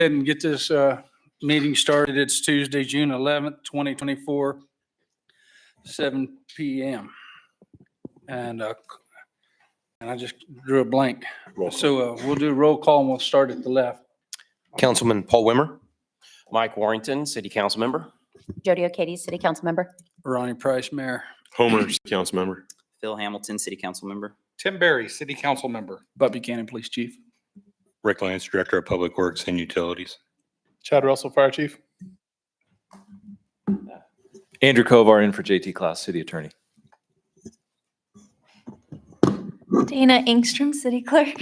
Ahead and get this meeting started. It's Tuesday, June 11th, 2024, 7 p.m. And I just drew a blank. So we'll do a roll call and we'll start at the left. Councilman Paul Wimmer. Mike Warrington, City Council Member. Jody O'Katy, City Council Member. Ronnie Price, Mayor. Homer, Council Member. Phil Hamilton, City Council Member. Tim Berry, City Council Member. Bud Buchanan, Police Chief. Rick Lance, Director of Public Works and Utilities. Chad Russell, Fire Chief. Andrew Kovar in for JT Klaus, City Attorney. Dana Engstrom, City Clerk.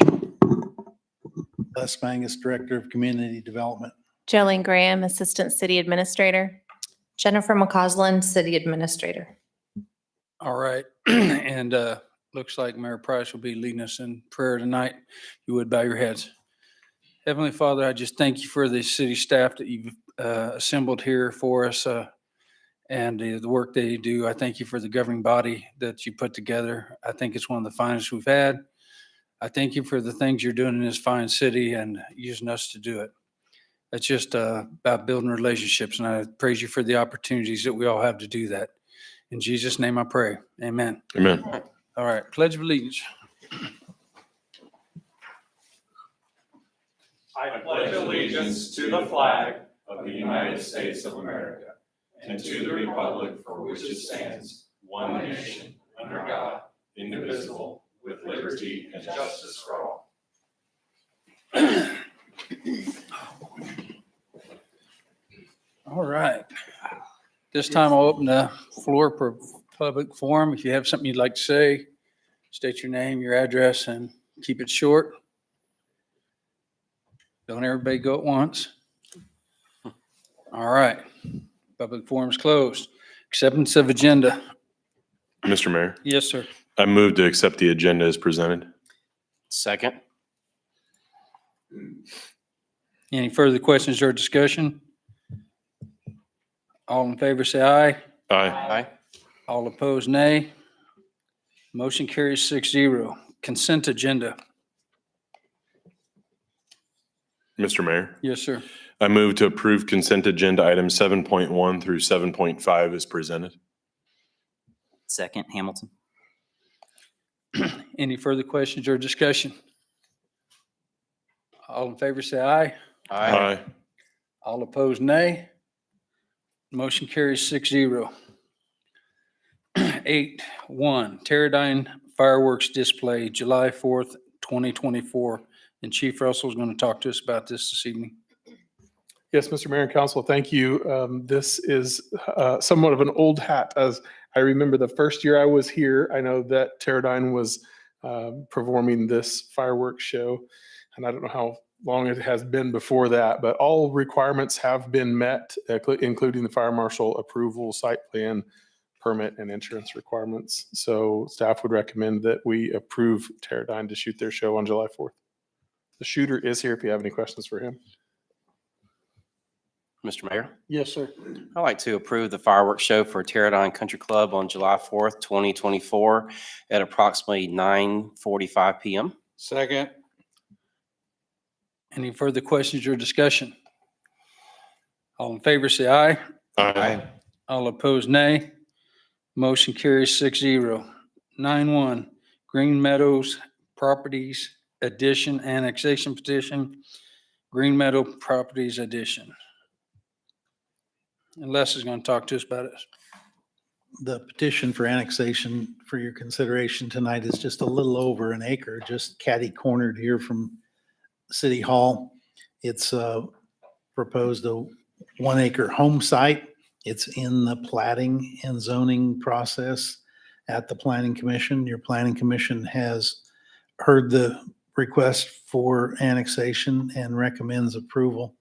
Les Mangus, Director of Community Development. Jolene Graham, Assistant City Administrator. Jennifer McCausland, City Administrator. All right. And looks like Mayor Price will be leading us in prayer tonight. You would bow your heads. Heavenly Father, I just thank you for the city staff that you've assembled here for us and the work they do. I thank you for the governing body that you put together. I think it's one of the finest we've had. I thank you for the things you're doing in this fine city and using us to do it. It's just about building relationships, and I praise you for the opportunities that we all have to do that. In Jesus' name I pray. Amen. Amen. All right. Pledge of Allegiance. I pledge allegiance to the flag of the United States of America and to the republic for which it stands, one nation, under God, indivisible, with liberty and justice for all. All right. This time I'll open the floor for public forum. If you have something you'd like to say, state your name, your address, and keep it short. Don't everybody go at once. All right. Public forum's closed. Acceptance of agenda. Mr. Mayor, Yes, sir. I move to accept the agenda as presented. Second. Any further questions or discussion? All in favor, say aye. Aye. Aye. All opposed, nay. Motion carries 6-0. Consent agenda. Mr. Mayor, Yes, sir. I move to approve consent agenda items 7.1 through 7.5 as presented. Second, Hamilton. Any further questions or discussion? All in favor, say aye. Aye. All opposed, nay. Motion carries 6-0. 8.1, Teradyne fireworks display, July 4th, 2024. And Chief Russell is going to talk to us about this evening. Yes, Mr. Mayor and Council, thank you. This is somewhat of an old hat, as I remember the first year I was here. I know that Teradyne was performing this fireworks show, and I don't know how long it has been before that, but all requirements have been met, including the fire marshal approval, site plan, permit, and insurance requirements. So staff would recommend that we approve Teradyne to shoot their show on July 4th. The shooter is here if you have any questions for him. Mr. Mayor, Yes, sir. I'd like to approve the fireworks show for Teradyne Country Club on July 4th, 2024 at approximately 9:45 p.m. Second. Any further questions or discussion? All in favor, say aye. Aye. All opposed, nay. Motion carries 6-0. 9.1, Green Meadows Properties Addition Annexation Petition, Green Meadow Properties Addition. And Les is going to talk to us about it. The petition for annexation for your consideration tonight is just a little over an acre, just catty-cornered here from City Hall. It's proposed a 1 acre home site. It's in the platting and zoning process at the Planning Commission. Your Planning Commission has heard the request for annexation and recommends approval.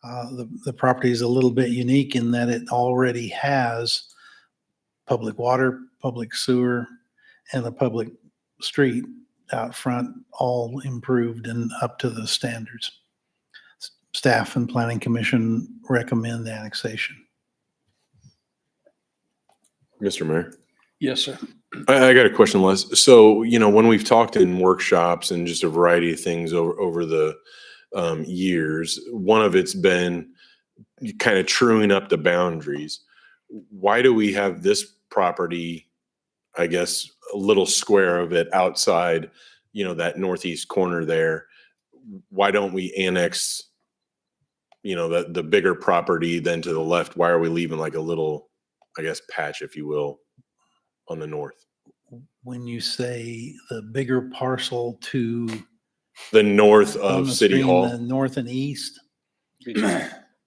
The property is a little bit unique in that it already has public water, public sewer, and a public street out front, all improved and up to the standards. Staff and Planning Commission recommend annexation. Mr. Mayor. Yes, sir. I got a question, Les. So, when we've talked in workshops and just a variety of things over the years. One of it's been kind of truing up the boundaries. Why do we have this property, I guess, a little square of it outside, that northeast corner there? Why don't we annex, the bigger property then to the left? Why are we leaving like a little, I guess, patch, if you will, on the north? When you say the bigger parcel to The north on of the City screen, Hall, the north and east,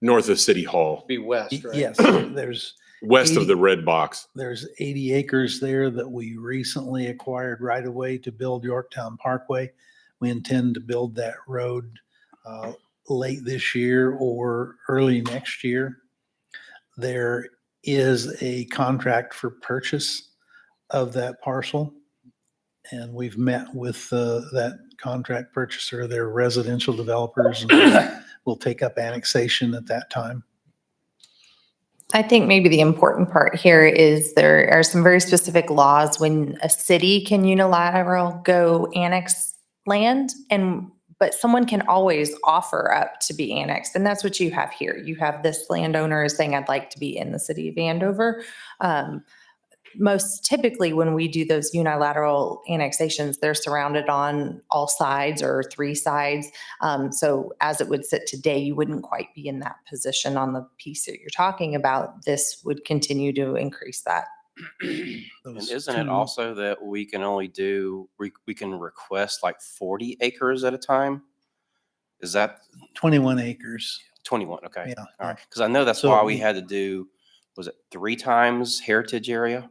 north of City Hall, Be west, right? yes, there's west of the red box. There's 80 acres there that we recently acquired right away to build Yorktown Parkway. We intend to build that road late this year or early next year. There is a contract for purchase of that parcel. And we've met with that contract purchaser, their residential developers, and we'll take up annexation at that time. I think maybe the important part here is there are some very specific laws when a city can unilateral go annex land but someone can always offer up to be annexed. And that's what you have here. You have this landowner is saying, I'd like to be in the city of Andover. Most typically when we do those unilateral annexations, they're surrounded on all sides or three sides. So as it would sit today, you wouldn't quite be in that position on the piece that you're talking about. This would continue to increase that. And isn't it also that we can only we can request like 40 acres at a time? Is that 21 acres. 21? Okay. Yeah. All right. Because I know that's So why we had to do, was it 3 times heritage area?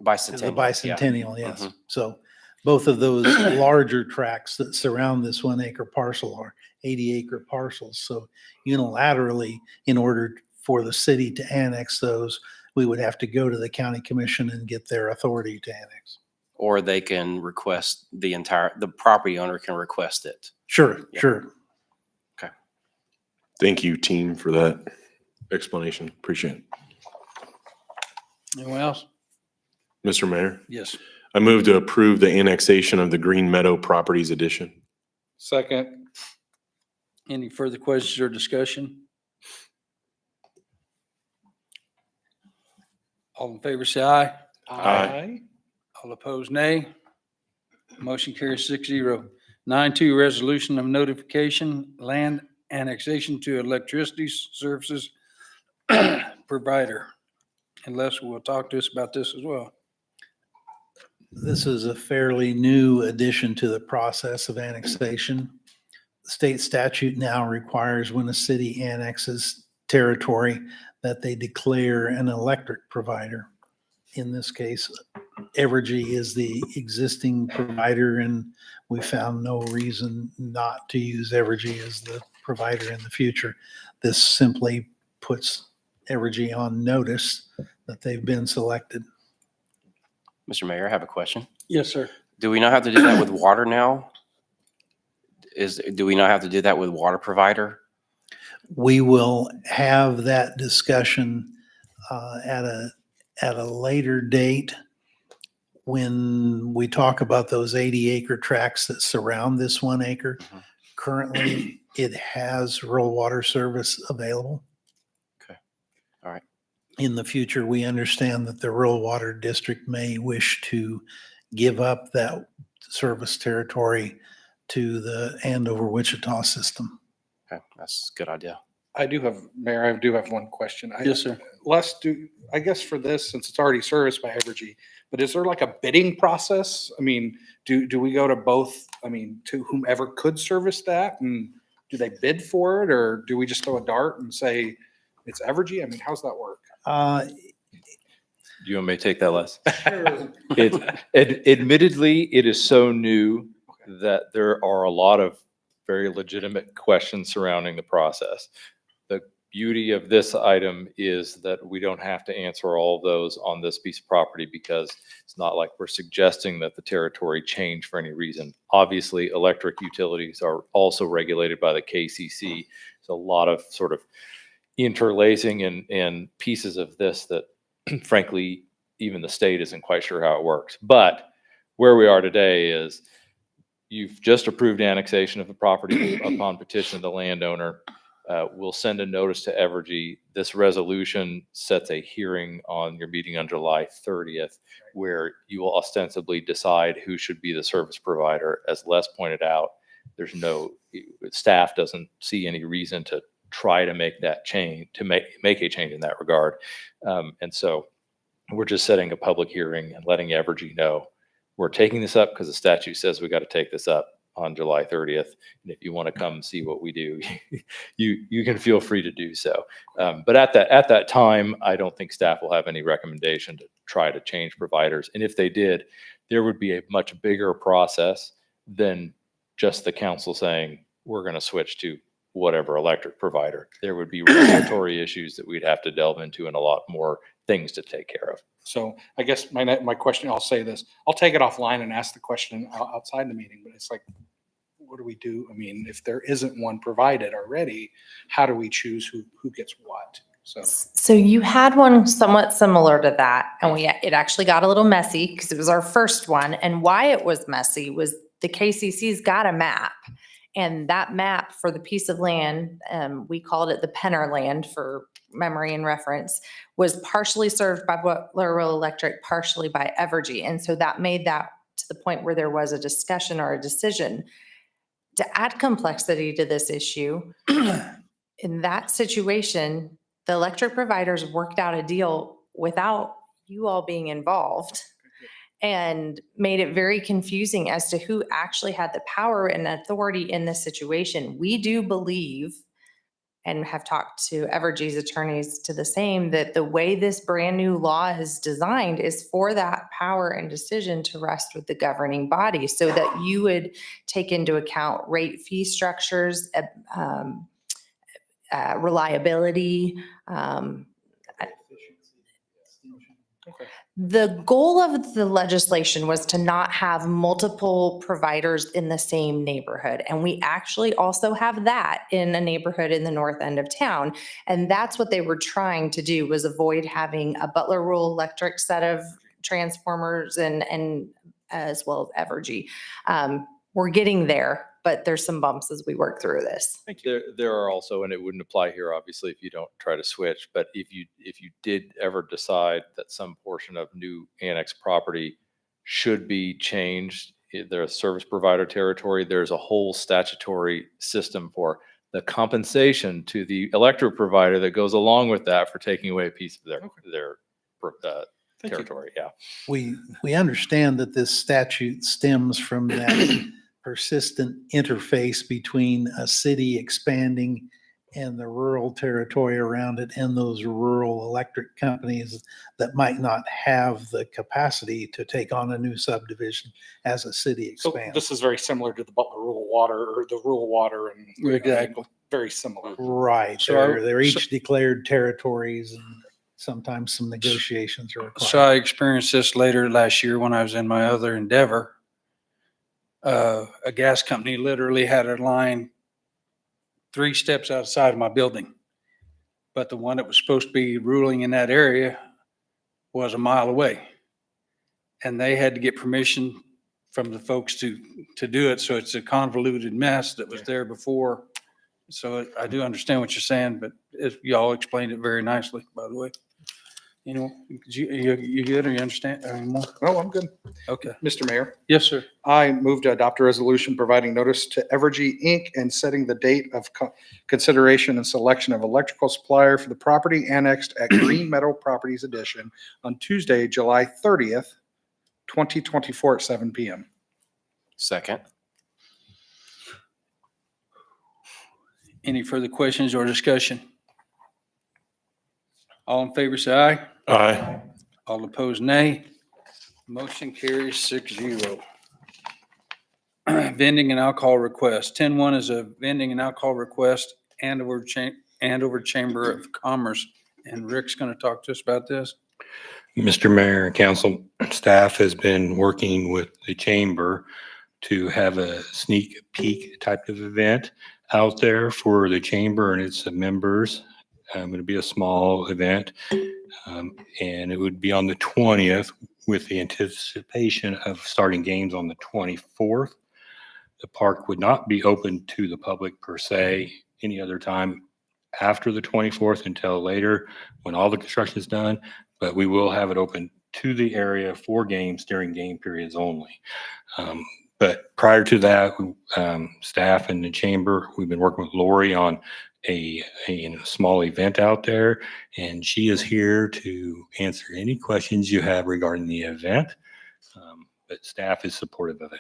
Bicentennial. The yeah. bicentennial, yes. Mhm. So both of those larger tracts that surround this 1 acre parcel are 80 acre parcels. So unilaterally, in order for the city to annex those, we would have to go to the county commission and get their authority to annex. Or they can request the property owner can request it. Sure, Yeah. sure. Thank you, team, for that explanation. Appreciate it. Anyone else? Mr. Mayor, Yes. I move to approve the annexation of the Green Meadow Properties addition. Second. Any further questions or discussion? All in favor, say aye. Aye. All opposed, nay. Motion carries 6-0. 9-2, resolution of notification, land annexation to electricity services provider. And Les will talk to us about this as well. This is a fairly new addition to the process of annexation. State statute now requires when a city annexes territory that they declare an electric provider. In this case, Evergy is the existing provider, and we found no reason not to use Evergy as the provider in the future. This simply puts Evergy on notice that they've been selected. Mr. Mayor, I have a question. Yes, sir. Do we not have to do that with water now? Do we not have to do that with water provider? We will have that discussion at a later date when we talk about those 80 acre tracts that surround this 1 acre. Mhm. Currently, it has rural water service available. Okay. All right. In the future, we understand that the rural water district may wish to give up that service territory to the Andover Wichita system. Okay. That's a good idea. Mayor, I do have one question. Yes, sir. Les, I guess for this, since it's already serviced by Evergy, but is there like a bidding process? I mean, do we go to both, to whomever could service that? And do they bid for it, or do we just throw a dart and say it's Evergy? I mean, how's that work? Do you want me to take that, Les? Admittedly, it is so new that there are a lot of very legitimate questions surrounding the process. The beauty of this item is that we don't have to answer all of those on this piece of property, because it's not like we're suggesting that the territory change for any reason. Obviously, electric utilities are also regulated by the KCC. So a lot of sort of interlacing and pieces of this that frankly, even the state isn't quite sure how it works. But where we are today is, you've just approved annexation of the property upon petition of the landowner. We'll send a notice to Evergy. This resolution sets a hearing on your meeting on July 30th, where you will ostensibly decide who should be the service provider. As Les pointed out, staff doesn't see any reason to try to make that change, to make a change in that regard. And so we're just setting a public hearing and letting Evergy know we're taking this up because the statute says we got to take this up on July 30th. And if you want to come see what we do, you can feel free to do so. But at that time, I don't think staff will have any recommendation to try to change providers. And if they did, there would be a much bigger process than just the council saying, we're going to switch to whatever electric provider. There would be regulatory issues that we'd have to delve into and a lot more things to take care of. So I guess my question, I'll say this, I'll take it offline and ask the question outside the meeting, but it's like, what do we do? I mean, if there isn't one provided already, how do we choose who gets what? So you had one somewhat similar to that, and it actually got a little messy because it was our first one. And why it was messy was the KCC's got a map, and that map for the piece of land, we called it the Penner land for memory and reference, was partially served by Butler Rural Electric, partially by Evergy. And so that made that to the point where there was a discussion or a decision. To add complexity to this issue, in that situation, the electric providers worked out a deal without you all being involved and made it very confusing as to who actually had the power and authority in this situation. We do believe, and have talked to Evergy's attorneys to the same, that the way this brand new law is designed is for that power and decision to rest with the governing body, so that you would take into account rate fee structures, reliability. The goal of the legislation was to not have multiple providers in the same neighborhood. And we actually also have that in a neighborhood in the north end of town. And that's what they were trying to do, was avoid having a Butler Rural Electric set of transformers and as well as Evergy. We're getting there, but there's some bumps as we work through this. There are also, and it wouldn't apply here, obviously, if you don't try to switch, but if you did ever decide that some portion of new annex property should be changed, their service provider territory, there's a whole statutory system for the compensation to the electric provider that goes along with that for taking away a piece of their territory. Yeah. We understand that this statute stems from that persistent interface between a city expanding and the rural territory around it, and those rural electric companies that might not have the capacity to take on a new subdivision as a city So expands. this is very similar to the Butler Rural Water or the Rural Water, and Exactly. very similar. Right. So They're each declared territories, and sometimes some negotiations are So I required. experienced this later last year when I was in my other endeavor. A gas company literally had a line 3 steps outside of my building. But the one that was supposed to be ruling in that area was a mile away. And they had to get permission from the folks to do it. So it's a convoluted mess that was there before. So I do understand what you're saying, but y'all explained it very nicely, by the way. You know, you good, or you understand anymore? No, I'm good. Okay. Mr. Mayor, Yes, sir. I move to adopt a resolution providing notice to Evergy Inc. and setting the date of consideration and selection of electrical supplier for the property annexed at Green Meadow Properties Edition on Tuesday, July 30th, 2024 at 7 p.m. Second. Any further questions or discussion? All in favor, say aye. Aye. All opposed, nay. Motion carries 6-0. Vending and alcohol request. 10-1 is a vending and alcohol request, Andover Chamber of Commerce. And Rick's going to talk to us about this. Mr. Mayor and council, staff has been working with the chamber to have a sneak peek type of event out there for the chamber and its members. It'll be a small event, and it would be on the 20th with the anticipation of starting games on the 24th. The park would not be open to the public per se any other time after the 24th until later when all the construction is done, but we will have it open to the area for games during game periods only. But prior to that, staff and the chamber, we've been working with Lori on a small event out there, and she is here to answer any questions you have regarding the event. But staff is supportive of it.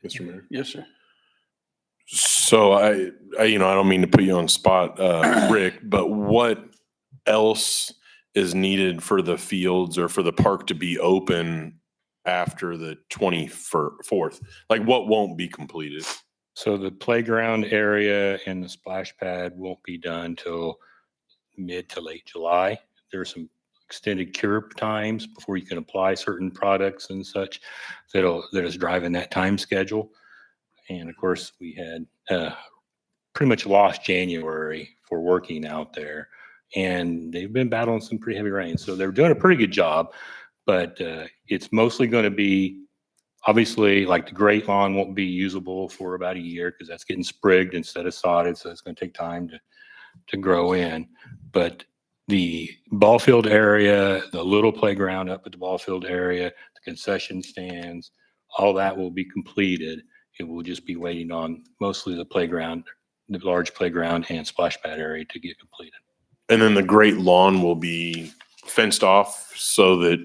Mr. Mayor. Yes, sir. So I don't mean to put you on the spot, Rick, but what else is needed for the fields or for the park to be open after the 24th? Like what won't be completed? So the playground area and the splash pad won't be done till mid to late July. There are some extended cure times before you can apply certain products and such that is driving that time schedule. And of course, we had pretty much lost January for working out there, and they've been battling some pretty heavy rain. So they're doing a pretty good job, but it's mostly going to be, obviously, like the Great Lawn won't be usable for about a year because that's getting sprigged instead of sodded. So it's going to take time to grow in. But the ball field area, the little playground up at the ball field area, the concession stands, all that will be completed. It will just be waiting on mostly the playground, the large playground and splash pad area to get completed. And then the Great Lawn will be fenced off so that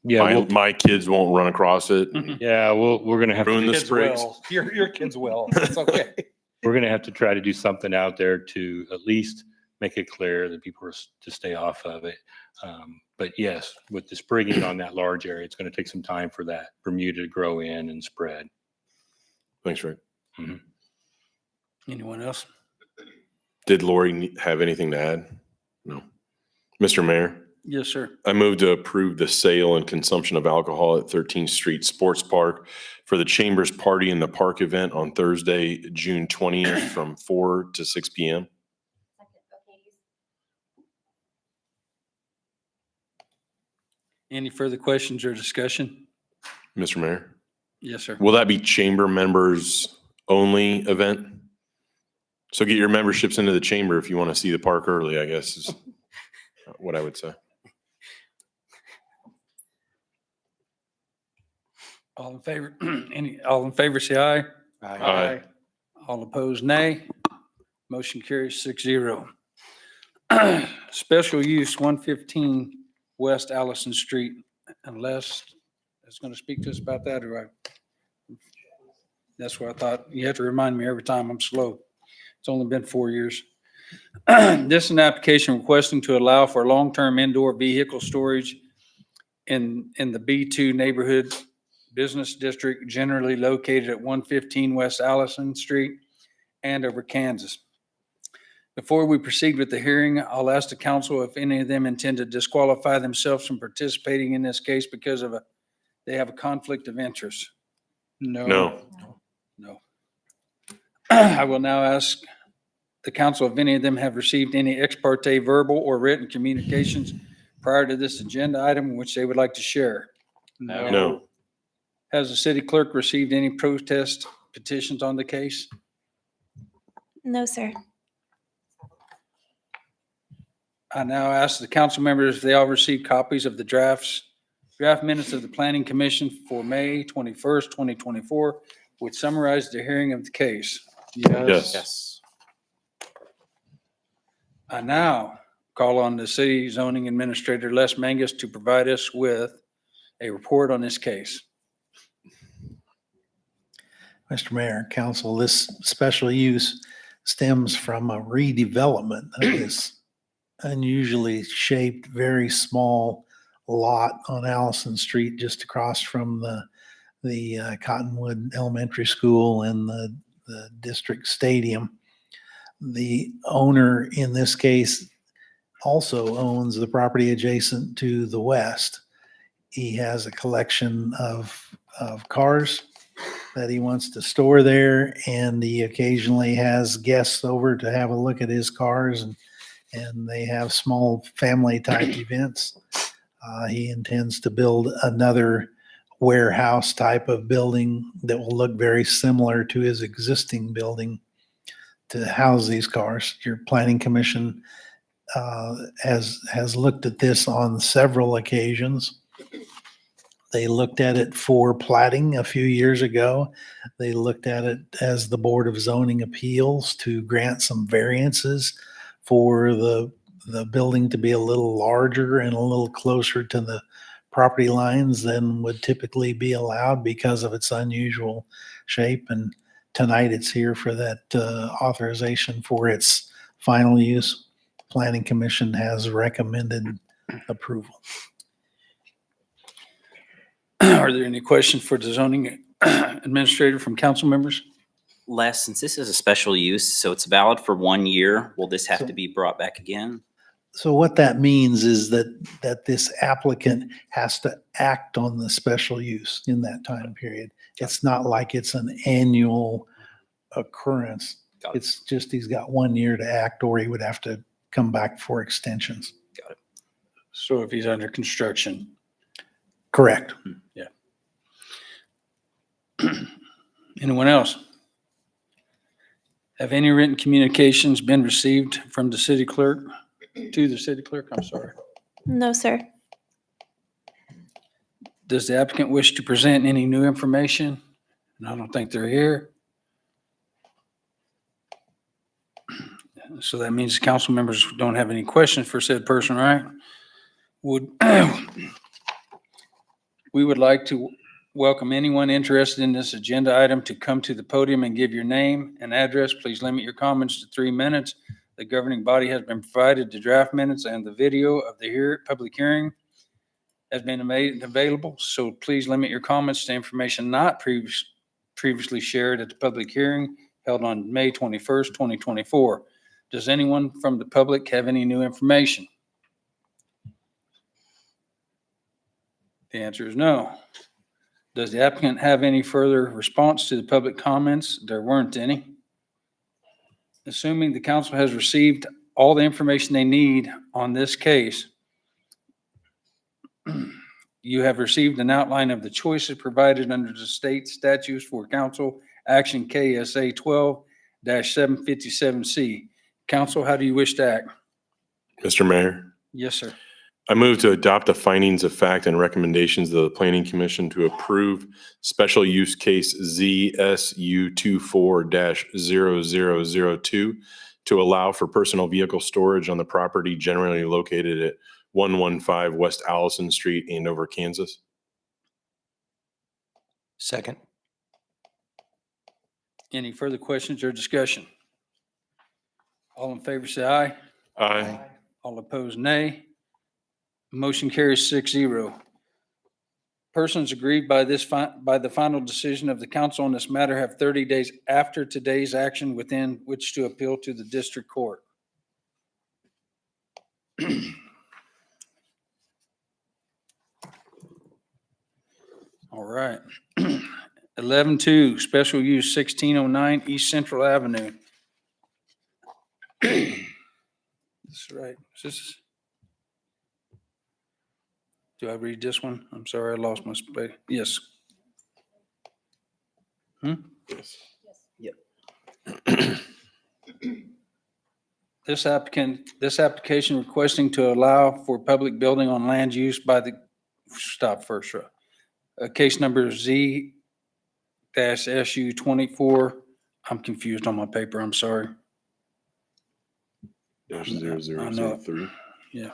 my kids won't run across it. Yeah, we're going to have Ruin to the Kids sprigs. will. Your kids will. It's okay. we're going to have to try to do something out there to at least make it clear that people are to stay off of it. But yes, with the sprigging on that large area, it's going to take some time for that Bermuda to grow in and spread. Thanks, Rick. Anyone else? Did Lori have anything to add? No. Mr. Mayor, Yes, sir. I move to approve the sale and consumption of alcohol at 13th Street Sports Park for the Chambers Party in the Park event on Thursday, June 20th from 4 to 6 p.m. Any further questions or discussion? Mr. Mayor, Yes, sir. will that be chamber members only event? So get your memberships into the chamber if you want to see the park early, I guess is what I would say. All in favor, all in favor, say aye. Aye. All opposed, nay. Motion carries 6-0. Special use 115 West Allison Street, unless it's going to speak to us about that, or that's what I thought. You have to remind me every time. I'm slow. It's only been 4 years. This is an application requesting to allow for long-term indoor vehicle storage in the B2 neighborhood business district generally located at 115 West Allison Street, Andover, Kansas. Before we proceed with the hearing, I'll ask the council if any of them intend to disqualify themselves from participating in this case because they have a conflict of interest. No. No. I will now ask the council if any of them have received any ex parte verbal or written communications prior to this agenda item in which they would like to share. No. Has the city clerk received any protest petitions on the case? No, sir. I now ask the council members if they all received copies of the draft minutes of the Planning Commission for May 21st, 2024, which summarized the hearing of the case. Yes. Yes. I now call on the city zoning administrator, Les Mangus, to provide us with a report on this case. Mr. Mayor, Council, this special use stems from a redevelopment of this unusually shaped, very small lot on Allison Street, just across from the Cottonwood Elementary School and the district stadium. The owner in this case also owns the property adjacent to the west. He has a collection of cars that he wants to store there, and he occasionally has guests over to have a look at his cars, and they have small family type events. He intends to build another warehouse type of building that will look very similar to his existing building to house these cars. Your planning commission has looked at this on several occasions. They looked at it for plating a few years ago. They looked at it as the Board of Zoning Appeals to grant some variances for the building to be a little larger and a little closer to the property lines than would typically be allowed because of its unusual shape. And tonight it's here for that authorization for its final use. Planning Commission has recommended approval. Are there any questions for the zoning administrator from council members? Les, since this is a special use, so it's valid for 1 year, will this have to be brought back again? So what that means is that this applicant has to act on the special use in that time period. It's not like it's an annual occurrence. Got it. It's just he's got 1 year to act, or he would have to come back for extensions. Got it. So if he's under construction. Correct. Yeah. Anyone else? Have any written communications been received from the city clerk, to the city clerk? I'm sorry. No, sir. Does the applicant wish to present any new information? And I don't think they're here. So that means the council members don't have any questions for said person, right? We would like to welcome anyone interested in this agenda item to come to the podium and give your name and address. Please limit your comments to 3 minutes. The governing body has been provided the draft minutes, and the video of the public hearing has been made available. So please limit your comments to information not previously shared at the public hearing held on May 21st, 2024. Does anyone from the public have any new information? The answer is no. Does the applicant have any further response to the public comments? There weren't any. Assuming the council has received all the information they need on this case, you have received an outline of the choices provided under the state statutes for council action KSA 12-757C. Council, how do you wish to act? Mr. Mayor, Yes, sir. I move to adopt the findings of fact and recommendations of the Planning Commission to approve special use case ZSU 24-0002 to allow for personal vehicle storage on the property generally located at 115 West Allison Street, Andover, Kansas. Second. Any further questions or discussion? All in favor, say aye. Aye. All opposed, nay. Motion carries 6-0. Persons aggrieved by the final decision of the council on this matter have 30 days after today's action within which to appeal to the district court. All right. 11-2, special use 1609 East Central Avenue. That's right. Is this? Do I read this one? I'm sorry, I lost my space. Yes. This application requesting to allow for public building on land use by the, stop first, case number Z-SU 24. I'm confused on my paper, I'm sorry. Dash I know. 0003. Yeah.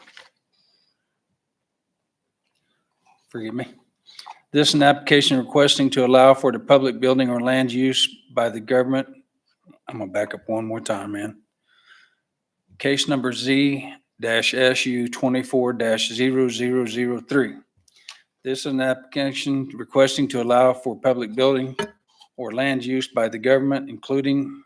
Forgive me. This is an application requesting to allow for the public building or land use by the government. I'm gonna back up one more time, man. Case number Z-SU 24-0003. This is an application requesting to allow for public building or land use by the government, including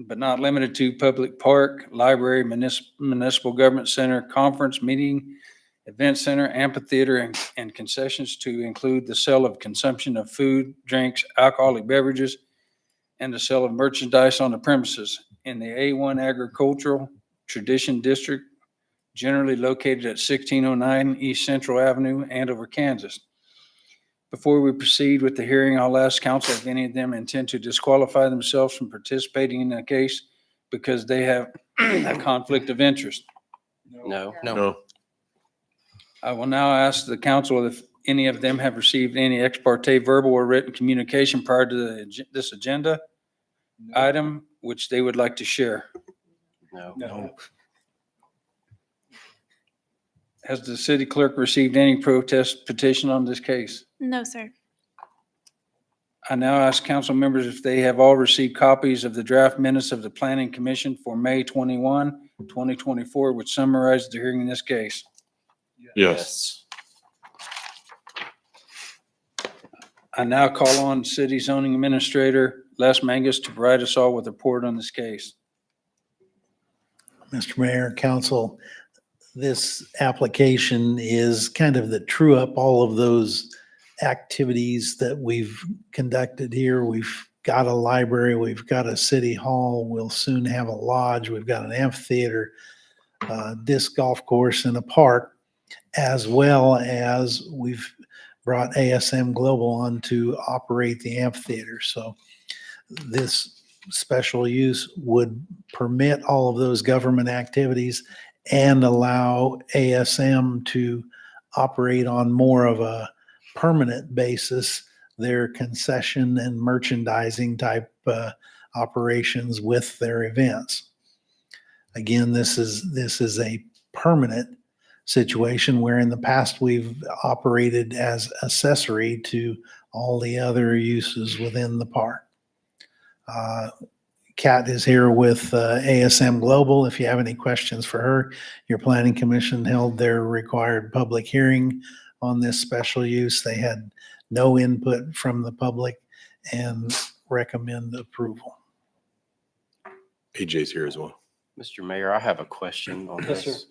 but not limited to public park, library, municipal government center, conference, meeting, event center, amphitheater, and concessions to include the sale of consumption of food, drinks, alcoholic beverages, and the sale of merchandise on the premises in the A1 Agricultural Tradition District, generally located at 1609 East Central Avenue, Andover, Kansas. Before we proceed with the hearing, I'll ask council if any of them intend to disqualify themselves from participating in the case because they have a conflict of interest. No. No. I will now ask the council if any of them have received any ex parte verbal or written communication prior to this agenda item, which they would like to share. No. Has the city clerk received any protest petition on this case? No, sir. I now ask council members if they have all received copies of the draft minutes of the Planning Commission for May 21, 2024, which summarizes the hearing in this case. Yes. I now call on City Zoning Administrator Les Mangus to provide us all with a report on this case. Mr. Mayor, Council, this application is kind of the true up all of those activities that we've conducted here. We've got a library, we've got a city hall, we'll soon have a lodge, we've got an amphitheater, disc golf course and a park, as well as we've brought ASM Global on to operate the amphitheater. So this special use would permit all of those government activities and allow ASM to operate on more of a permanent basis their concession and merchandising type operations with their events. Again, this is a permanent situation where in the past we've operated as accessory to all the other uses within the park. Kat is here with ASM Global. If you have any questions for her, your planning commission held their required public hearing on this special use. They had no input from the public and recommend approval. AJ's here as well. Mr. Mayor, I have a question on Yes, this.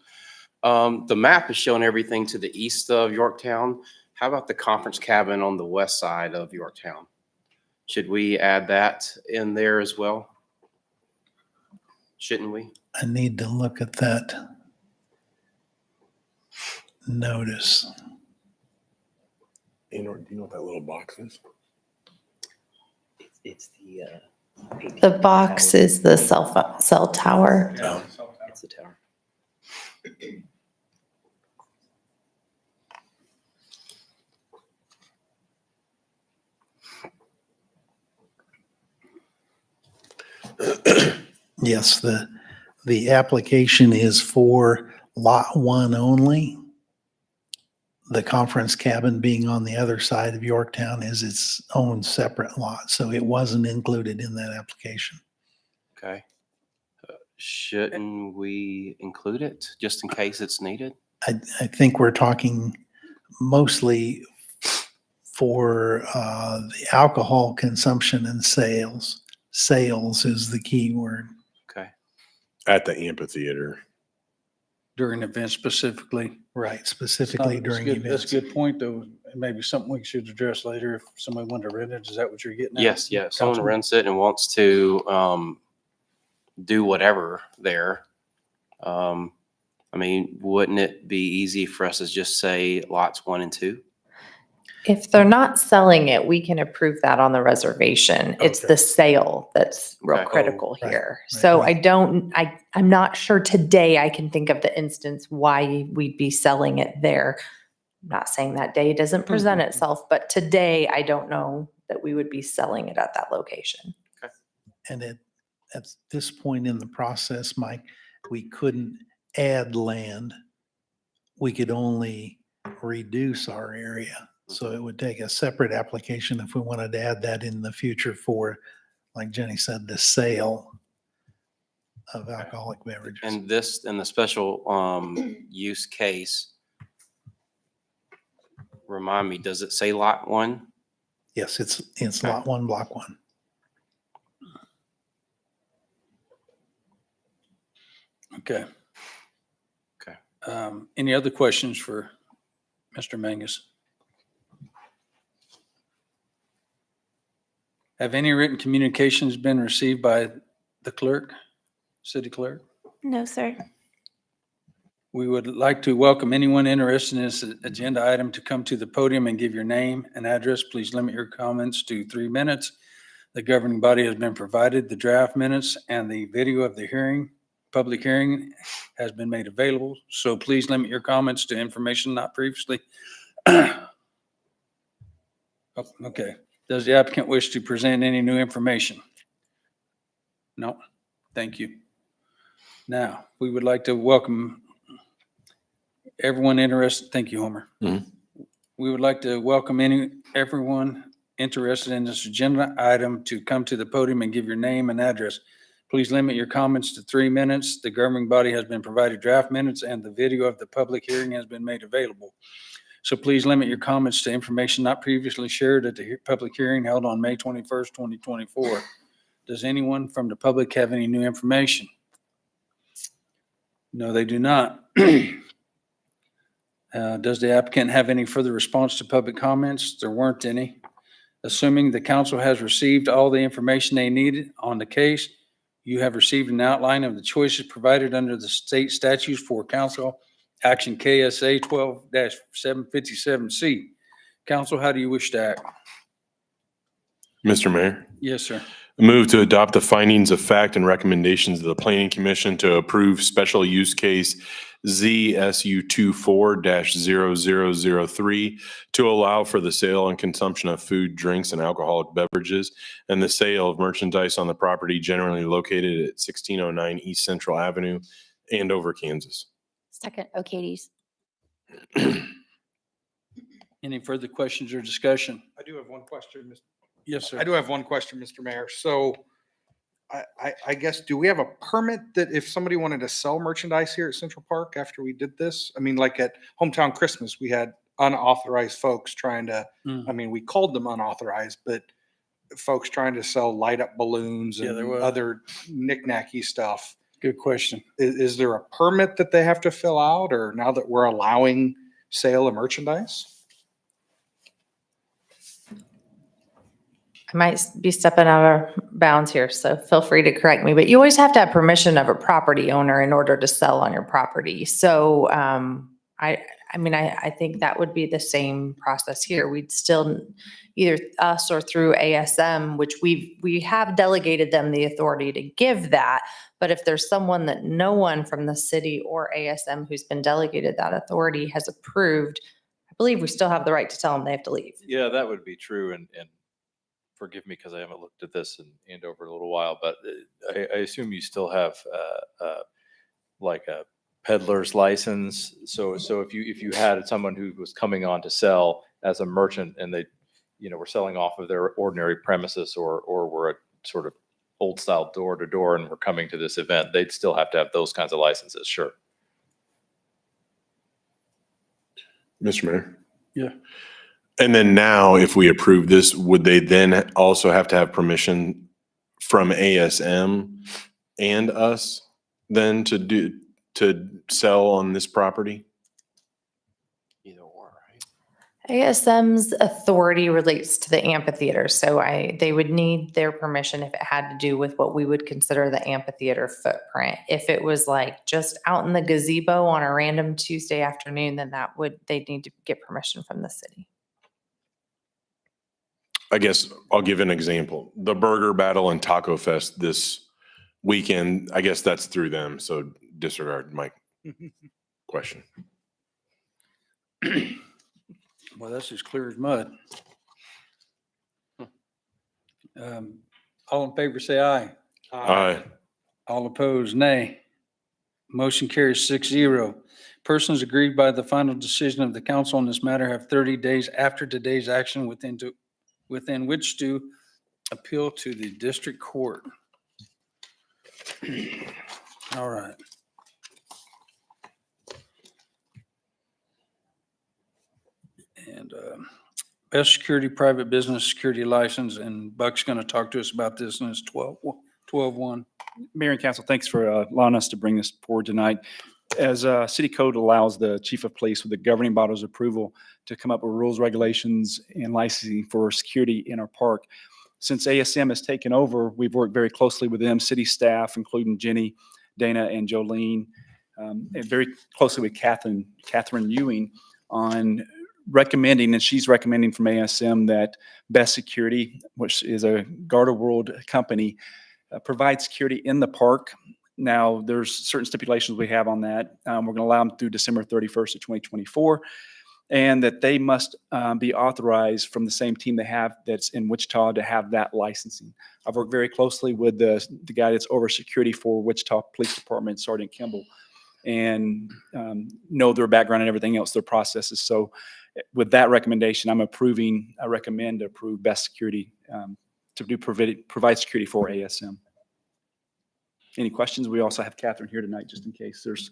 The map is showing everything to the east of Yorktown. How about the conference cabin on the west side of Yorktown? Should we add that in there as well? Shouldn't we? I need to look at that notice. Do you know what that little box is? It's the. The box is the cell tower. It's the tower. Yes, the application is for lot one only. The conference cabin being on the other side of Yorktown is its own separate lot, so it wasn't included in that application. Okay. Shouldn't we include it just in case it's needed? I think we're talking mostly for the alcohol consumption and sales. Sales is the key word. Okay. At the amphitheater. During events specifically. Right, specifically during That's events. a good point, though. Maybe something we should address later if somebody wanted to rent it. Is that what you're getting at? Yes, yeah. If someone Councilman? rents it and wants to do whatever there, I mean, wouldn't it be easy for us to just say lots 1 and 2? If they're not selling it, we can approve that on the reservation. It's Okay. the sale that's real Okay. critical right, here. right, So right. I'm not sure today I can think of the instance why we'd be selling it there. I'm not saying that day doesn't present Mhm. itself, but today I don't know that we would be selling it at that location. And at this point in the process, Mike, we couldn't add land. We could only reduce our area. So it would take a separate application if we wanted to add that in the future for, like Jenny said, the sale of alcoholic beverages. And this, in the special use case, remind me, does it say lot 1? Yes, it's lot one, block one. Okay. Okay. Any other questions for Mr. Mangus? Have any written communications been received by the clerk, city clerk? No, sir. We would like to welcome anyone interested in this agenda item to come to the podium and give your name and address. Please limit your comments to 3 minutes. The governing body has been provided the draft minutes and the video of the hearing. Public hearing has been made available, so please limit your comments to information not previously. Okay. Does the applicant wish to present any new information? No? Thank you. Now, we would like to welcome everyone interested. Thank you, Homer. Mhm. We would like to welcome everyone interested in this agenda item to come to the podium and give your name and address. Please limit your comments to 3 minutes. The governing body has been provided draft minutes and the video of the public hearing has been made available. So please limit your comments to information not previously shared at the public hearing held on May 21st, 2024. Does anyone from the public have any new information? No, they do not. Does the applicant have any further response to public comments? There weren't any. Assuming the council has received all the information they needed on the case, you have received an outline of the choices provided under the state statutes for council action KSA 12-757C. Council, how do you wish to act? Mr. Mayor, Yes, sir. I move to adopt the findings of fact and recommendations of the Planning Commission to approve special use case ZSU 24-0003 to allow for the sale and consumption of food, drinks, and alcoholic beverages and the sale of merchandise on the property generally located at 1609 East Central Avenue, Andover, Kansas. Second, O'Kadys. Any further questions or discussion? I do have one question, Mr. Yes, sir. I do have one question, Mr. Mayor. So I guess, do we have a permit that if somebody wanted to sell merchandise here at Central Park after we did this? I mean, like at Hometown Christmas, we had unauthorized folks trying to, Mm. I mean, we called them unauthorized, but folks trying to sell light up balloons Yeah, and there was. other knick-knacky stuff. Good question. Is there a permit that they have to fill out, or now that we're allowing sale of merchandise? I might be stepping out of bounds here, so feel free to correct me, but you always have to have permission of a property owner in order to sell on your property. So I think that would be the same process here. We'd still, either us or through ASM, which we have delegated them the authority to give that. But if there's someone that no one from the city or ASM who's been delegated that authority has approved, I believe we still have the right to tell them they have to leave. Yeah, that would be true. And forgive me because I haven't looked at this in Andover in a little while, but I assume you still have like a peddler's license. So if you had someone who was coming on to sell as a merchant and they, were selling off of their ordinary premises or were a sort of old style door to door and were coming to this event, they'd still have to have those kinds of licenses. Sure. Mr. Mayor? Yeah. And then now, if we approve this, would they then also have to have permission from ASM and us then to sell on this property? Either or, right? ASM's authority relates to the amphitheater, so they would need their permission if it had to do with what we would consider the amphitheater footprint. If it was like just out in the gazebo on a random Tuesday afternoon, then they'd need to get permission from the city. I guess I'll give an example. The Burger Battle and Taco Fest this weekend, I guess that's through them, so disregard my question. Well, that's as clear as mud. All in favor, say aye. Aye. All opposed, nay. Motion carries 6-0. Persons aggrieved by the final decision of the council on this matter have 30 days after today's action within which to appeal to the district court. All right. And best security, private business security license, and Buck's going to talk to us about this in his 12-1. Mayor and council, thanks for allowing us to bring this forward tonight. As city code allows the chief of police with the governing body's approval to come up with rules, regulations, and licensing for security in our park. Since ASM has taken over, we've worked very closely with them, city staff, including Jenny, Dana, and Jolene, and very closely with Catherine Ewing on recommending, and she's recommending from ASM that Best Security, which is a Garda World company, provide security in the park. Now, there's certain stipulations we have on that. We're going to allow them through December 31st of 2024, and that they must be authorized from the same team they have that's in Wichita to have that licensing. I've worked very closely with the guy that's over security for Wichita Police Department, Sergeant Kimball, and know their background and everything else, their processes. So with that recommendation, I recommend to approve Best Security to provide security for ASM. Any questions? We also have Catherine here tonight, just in case there's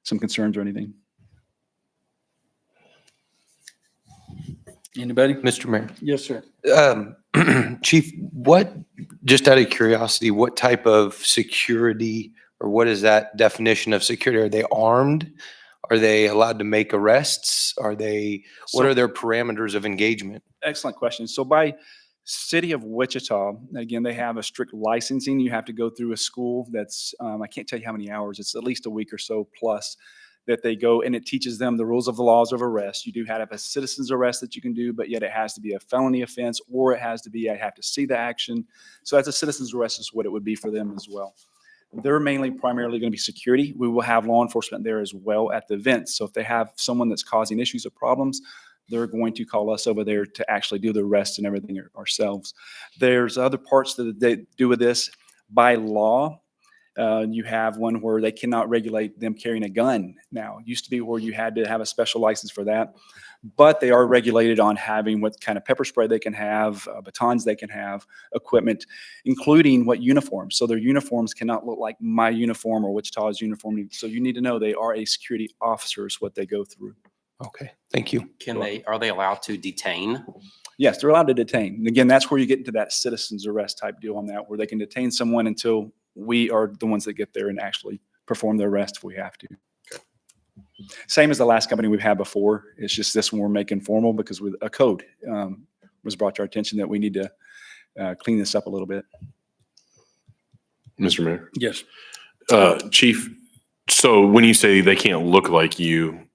some concerns or anything. Anybody? Mr. Mayor. Yes, sir. Chief, just out of curiosity, what type of security, or what is that definition of security? Are they armed? Are they allowed to make arrests? What are their parameters of engagement? Excellent question. So by City of Wichita, again, they have a strict licensing. You have to go through a school that's, I can't tell you how many hours, it's at least a week or so plus that they go, and it teaches them the rules of the laws of arrest. You do have a citizen's arrest that you can do, but yet it has to be a felony offense, or it has to be, I have to see the action. So that's a citizen's arrest is what it would be for them as well. They're primarily going to be security. We will have law enforcement there as well at the events. So if they have someone that's causing issues or problems, they're going to call us over there to actually do the arrest and everything ourselves. There's other parts that they do with this by law. You have one where they cannot regulate them carrying a gun now. It used to be where you had to have a special license for that, but they are regulated on having what kind of pepper spray they can have, batons they can have, equipment, including what uniforms. So their uniforms cannot look like my uniform or Wichita's uniform. So you need to know they are a security officer is what they go through. Okay, thank you. Are they allowed to detain? Yes, they're allowed to detain. And again, that's where you get into that citizen's arrest type deal on that, where they can detain someone until we are the ones that get there and actually perform the arrest if we have to. Same as the last company we've had before. It's just this one we're making formal because with a code was brought to our attention that we need to clean this up a little bit. Mr. Mayor? Yes. Chief, so when you say they can't look like you,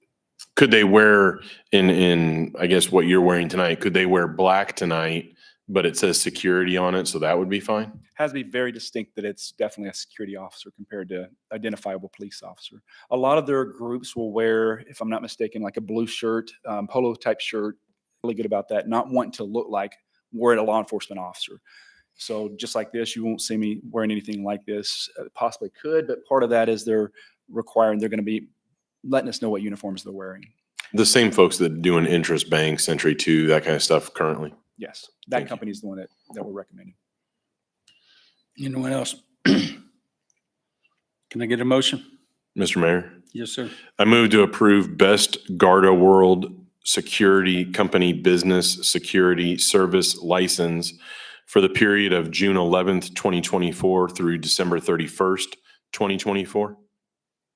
could they wear in I guess what you're wearing tonight, could they wear black tonight, but it says security on it, so that would be fine? Has to be very distinct that it's definitely a security officer compared to identifiable police officer. A lot of their groups will wear, if I'm not mistaken, like a blue shirt, polo type shirt, really good about that, not wanting to look like we're a law enforcement officer. So just like this, you won't see me wearing anything like this. Possibly could, but part of that is they're going to be letting us know what uniforms they're wearing. The same folks that do an Interest Bank, Century 2, that kind of stuff currently? Yes, that company is the one that we're recommending. Anyone else? Can I get a motion? Mr. Mayor? Yes, sir. I move to approve Best Garda World Security Company Business Security Service License for the period of June 11th, 2024 through December 31st, 2024.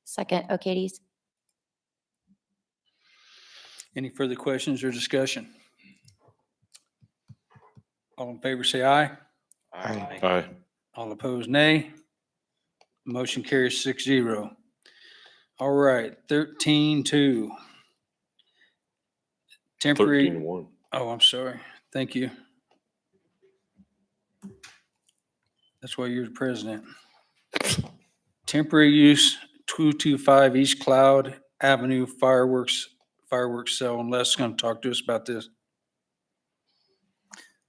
Second, O'Kadis. Any further questions or discussion? All in favor, say aye. Aye. All opposed, nay. Motion carries 6-0. All right, 13-2. Temporary. 13-1. Oh, I'm sorry. Thank you. That's why you're the president. Temporary use 225 East Cloud Avenue fireworks sale. And Les is going to talk to us about this.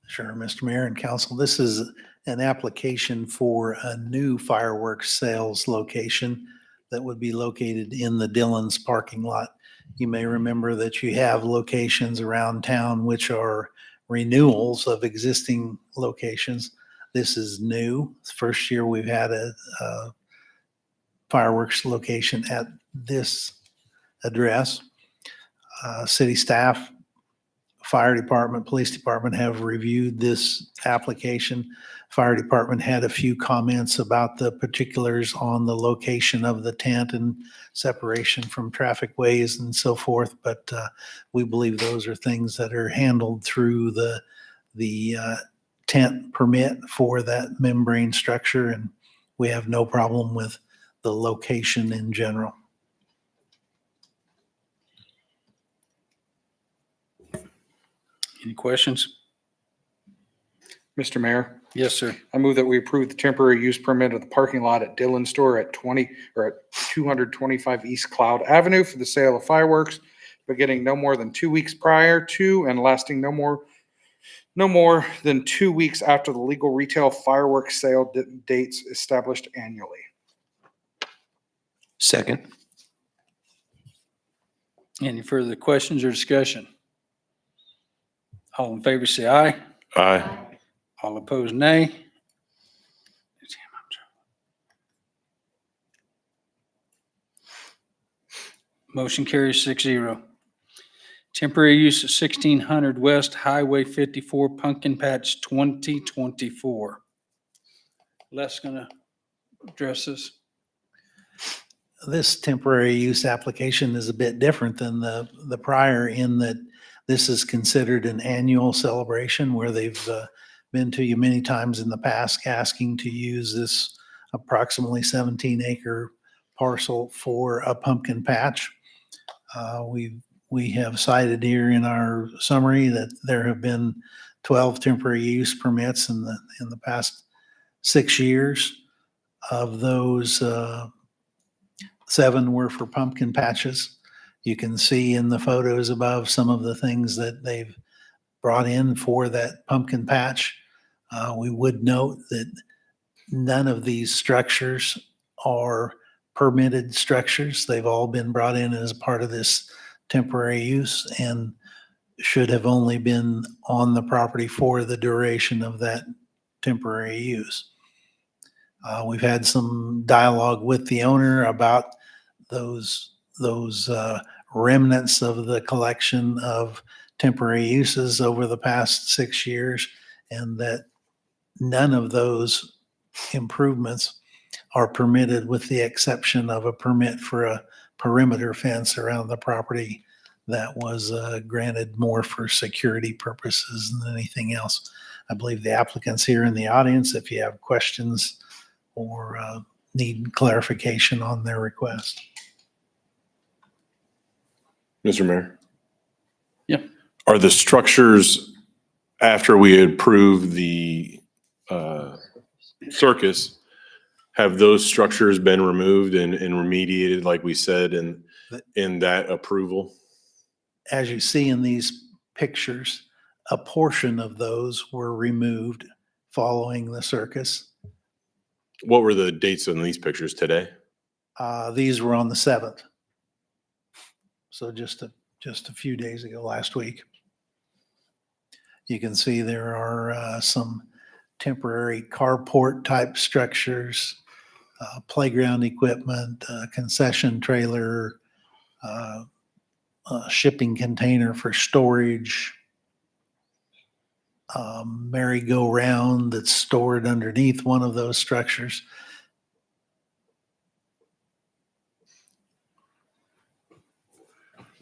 Sure, Mr. Mayor and Council, this is an application for a new fireworks sales location that would be located in the Dillon's parking lot. You may remember that you have locations around town which are renewals of existing locations. This is new. It's the first year we've had a fireworks location at this address. City staff, fire department, police department have reviewed this application. Fire department had a few comments about the particulars on the location of the tent and separation from traffic ways and so forth. But we believe those are things that are handled through the tent permit for that membrane structure. And we have no problem with the location in general. Any questions? Mr. Mayor, Yes, sir. I move that we approve the temporary use permit of the parking lot at Dillon Store at 225 East Cloud Avenue for the sale of fireworks, beginning no more than 2 weeks prior to and lasting no more than 2 weeks after the legal retail fireworks sale dates established annually. Second. Any further questions or discussion? All in favor, say aye. Aye. All opposed, nay. Motion carries 6-0. Temporary use of 1600 West Highway 54 Pumpkin Patch 2024. Les gonna address this. This temporary use application is a bit different than the prior in that this is considered an annual celebration where they've been to you many times in the past asking to use this approximately 17-acre parcel for a pumpkin patch. We have cited here in our summary that there have been 12 temporary use permits in the past 6 years. Of those, 7 were for pumpkin patches. You can see in the photos above some of the things that they've brought in for that pumpkin patch. We would note that none of these structures are permitted structures. They've all been brought in as part of this temporary use and should have only been on the property for the duration of that temporary use. We've had some dialogue with the owner about those remnants of the collection of temporary uses over the past 6 years, and that none of those improvements are permitted with the exception of a permit for a perimeter fence around the property that was granted more for security purposes than anything else. I believe the applicant's here in the audience if you have questions or need clarification on their request. Mr. Mayor? Yeah. Are the structures, after we approve the circus, have those structures been removed and remediated like we said in that approval? As you see in these pictures, a portion of those were removed following the circus. What were the dates on these pictures today? These were on the 7th. So just a few days ago, last week. You can see there are some temporary carport type structures, playground equipment, concession trailer, shipping container for storage, merry-go-round that's stored underneath one of those structures.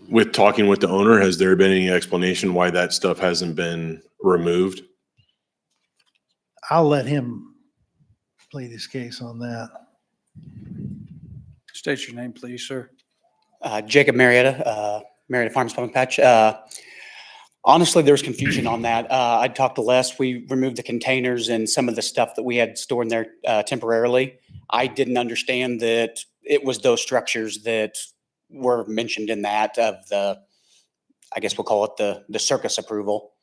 With talking with the owner, has there been any explanation why that stuff hasn't been removed? I'll let him plead his case on that. State your name, please, sir. Jacob Marietta, Marietta Farms Pumpkin Patch. Honestly, there was confusion on that. I talked to Les. We removed the containers and some of the stuff that we had stored in there temporarily. I didn't understand that it was those structures that were mentioned in that of the, I guess we'll call it the circus approval.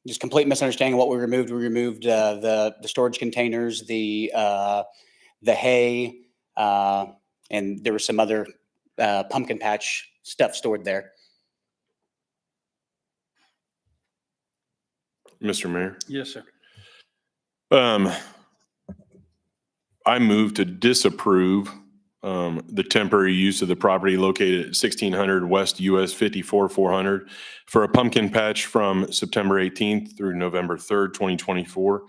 Just complete misunderstanding of what we removed. We removed the storage containers, the hay, and there was some other pumpkin patch stuff stored there. Mr. Mayor? Yes, sir. I move to disapprove the temporary use of the property located at 1600 West US 54 400 for a pumpkin patch from September 18th through November 3rd, 2024.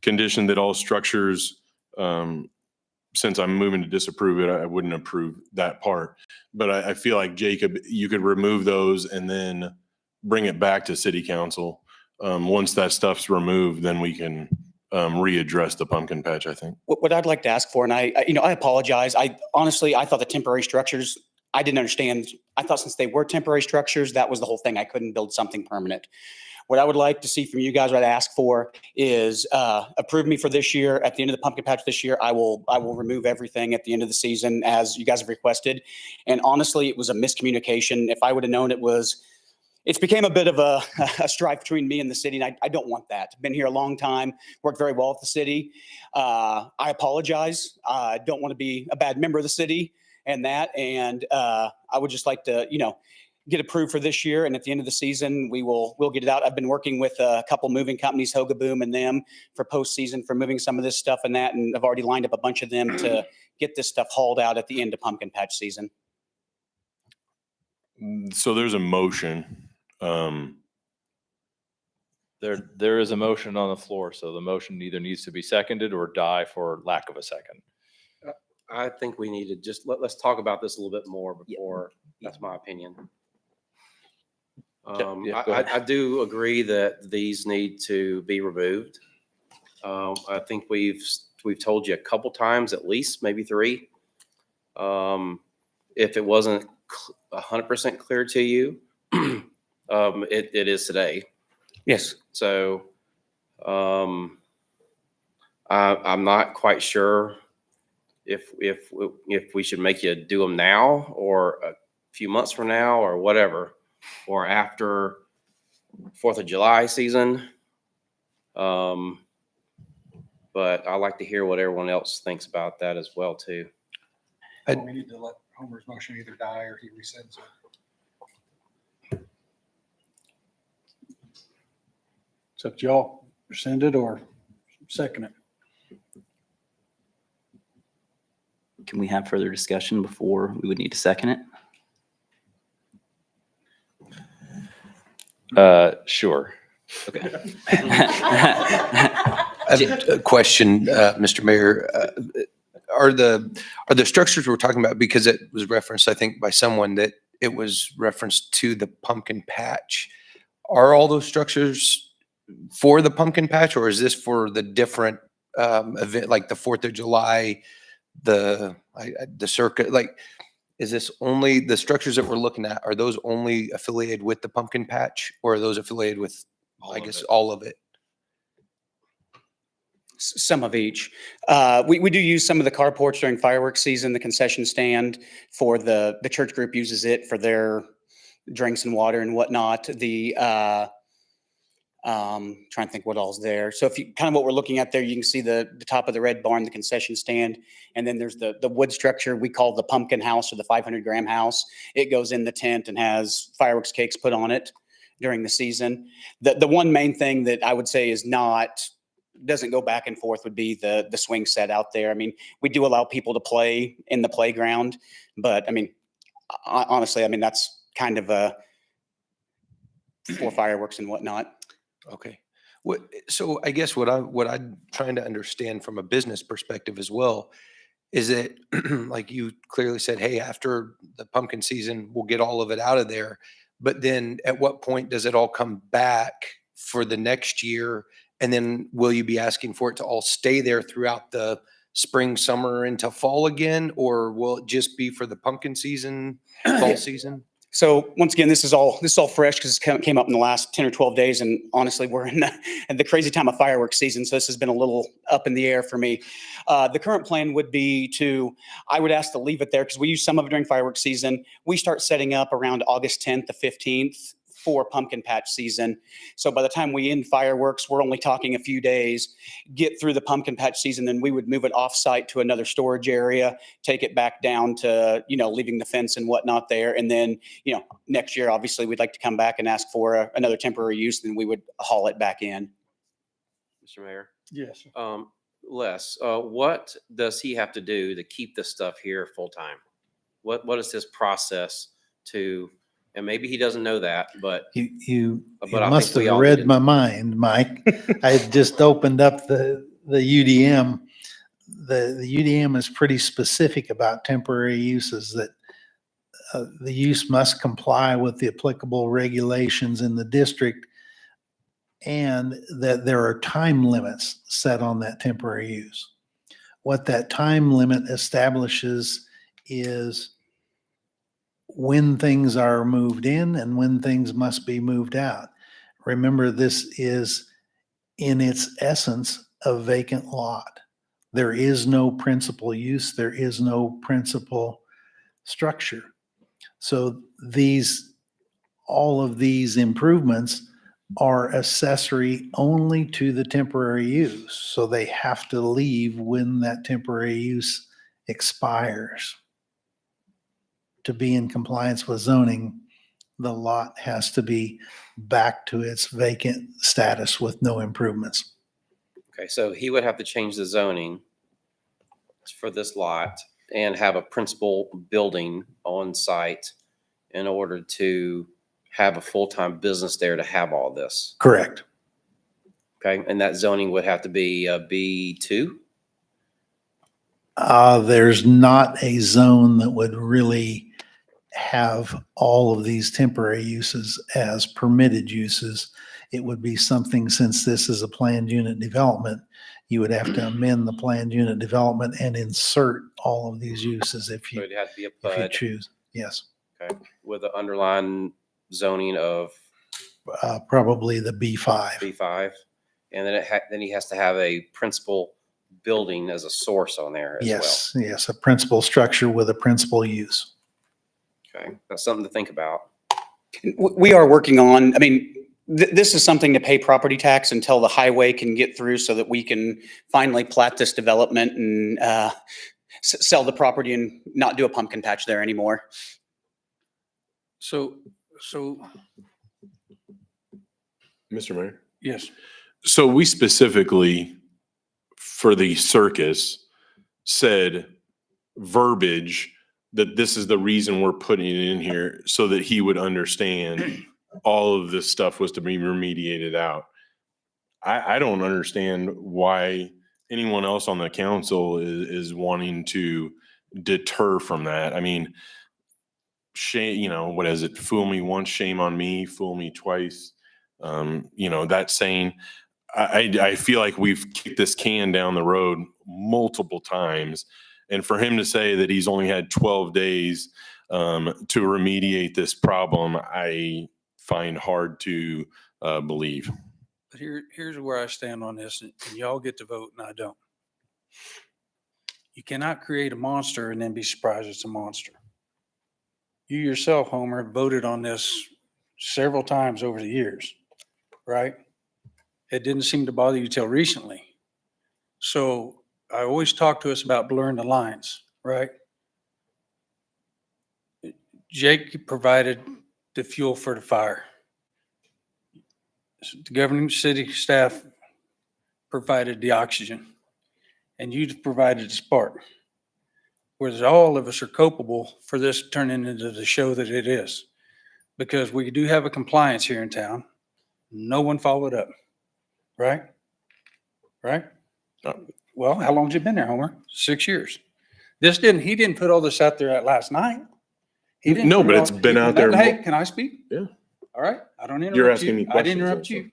Condition that all structures, since I'm moving to disapprove it, I wouldn't approve that part. But I feel like, Jacob, you could remove those and then bring it back to city council. Once that stuff's removed, then we can readdress the pumpkin patch, I think. What I'd like to ask for, and I apologize. I honestly thought the temporary structures I didn't understand. I thought since they were temporary structures, that was the whole thing. I couldn't build something permanent. What I would like to see from you guys, what I ask for is approve me for this year. At the end of the pumpkin patch this year, I will remove everything at the end of the season as you guys have requested. And honestly, it was a miscommunication. If I would have known it's became a bit of a strife between me and the city, and I don't want that. I've been here a long time, worked very well with the city. I apologize. I don't want to be a bad member of the city and that. And I would just like to, get approved for this year. And at the end of the season, we'll get it out. I've been working with a couple moving companies, Hoga Boom and them, for postseason for moving some of this stuff and that. And I've already lined up a bunch of them to get this stuff hauled out at the end of pumpkin patch season. So there's a motion. There is a motion on the floor, so the motion either needs to be seconded or die for lack of a second. I think we need to just let's talk about this a little bit more before. That's my opinion. Go ahead. I do agree that these need to be removed. I think we've told you a couple times, at least maybe 3. If it wasn't 100% clear to you, it is today. Yes. So I'm not quite sure if we should make you do them now or a few months from now or whatever, or after 4th of July season. But I like to hear what everyone else thinks about that as well too. We need to let Homer's motion either die or he rescinds it. It's up to y'all. Rescind it or second it. Can we have further discussion before we would need to second it? Sure. Okay. I have a question, Mr. Mayor. Are the structures we're talking about, because it was referenced, I think, by someone that it was referenced to the pumpkin patch. Are all those structures for the pumpkin patch, or is this for the different event, like the 4th of July, the circuit? Like, is this only the structures that we're looking at? Are those only affiliated with the pumpkin patch, or are those affiliated with, I guess, all of it? Some of each. We do use some of the carports during fireworks season. The concession stand for the church group uses it for their drinks and water and whatnot. Trying to think what all's there. So if you kind of what we're looking at there, you can see the top of the red barn, the concession stand, and then there's the wood structure we call the pumpkin house or the 500-gram house. It goes in the tent and has fireworks cakes put on it during the season. The one main thing that I would say doesn't go back and forth would be the swing set out there. I mean, we do allow people to play in the playground, but I mean, honestly, I mean, that's kind of for fireworks and whatnot. Okay. So I guess what I'm trying to understand from a business perspective as well is that, like you clearly said, hey, after the pumpkin season, we'll get all of it out of there. But then at what point does it all come back for the next year? And then will you be asking for it to all stay there throughout the spring, summer into fall again? Or will it just be for the pumpkin season, fall season? So once again, this is all fresh because it came up in the last 10 or 12 days. And honestly, we're in the crazy time of fireworks season. So this has been a little up in the air for me. The current plan would be I would ask to leave it there because we use some of it during fireworks season. We start setting up around August 10th to 15th for pumpkin patch season. So by the time we end fireworks, we're only talking a few days, get through the pumpkin patch season, then we would move it off site to another storage area, take it back down to, leaving the fence and whatnot there. And then, next year, obviously we'd like to come back and ask for another temporary use, then we would haul it back in. Mr. Mayor. Yes. Les, what does he have to do to keep this stuff here full time? What is his process to? And maybe he doesn't know that, but You But I must think we have all read need my mind, Mike. I had just opened up the UDM. The UDM is pretty specific about temporary uses that the use must comply with the applicable regulations in the district and that there are time limits set on that temporary use. What that time limit establishes is when things are moved in and when things must be moved out. Remember, this is in its essence a vacant lot. There is no principal use, there is no principal structure. So all of these improvements are accessory only to the temporary use. So they have to leave when that temporary use expires. To be in compliance with zoning, the lot has to be back to its vacant status with no improvements. Okay, so he would have to change the zoning for this lot and have a principal building on site in order to have a full-time business there to have all this. Correct. Okay, and that zoning would have to be B2? There's not a zone that would really have all of these temporary uses as permitted uses. It would be something, since this is a planned unit development, you would have to amend the planned unit development and insert all of these uses if So you, it'd have to be a if you PUD, choose. Yes, okay, with the underlying zoning of probably the B5. B5. And then then he has to have a principal building as a source on there as well. Yes, yes, a principal structure with a principal use. Okay, that's something to think about. We are working on, I mean, this is something to pay property tax until the highway can get through so that we can finally plat this development and sell the property and not do a pumpkin patch there anymore. So, Mr. Mayor? yes, So we specifically, for the circus, said verbiage that this is the reason we're putting it in here so that he would understand all of this stuff was to be remediated out. I don't understand why anyone else on the council is wanting to deter from that. I mean, shame, what is it? Fool me once, shame on me, fool me twice. That saying, I feel like we've kicked this can down the road multiple times. And for him to say that he's only had 12 days to remediate this problem, I find hard to believe. but here's where I stand on this, and y'all get to vote and I don't. You cannot create a monster and then be surprised it's a monster. You yourself, Homer, voted on this several times over the years, right? It didn't seem to bother you till recently. So I always talk to us about blurring the lines, right? Jake provided the fuel for the fire. The governing city staff provided the oxygen, and you provided the spark. Whereas all of us are culpable for this turning into the show that it is. Because we do have a compliance here in town. No one followed up, right? Right? Well, how long's it been there, Homer? 6 years. He didn't put all this out there at last night. He didn't No, put but it it's all- been out there Hey, can I speak? Yeah. All right, I don't interrupt you. You're asking me I didn't questions, interrupt so- you.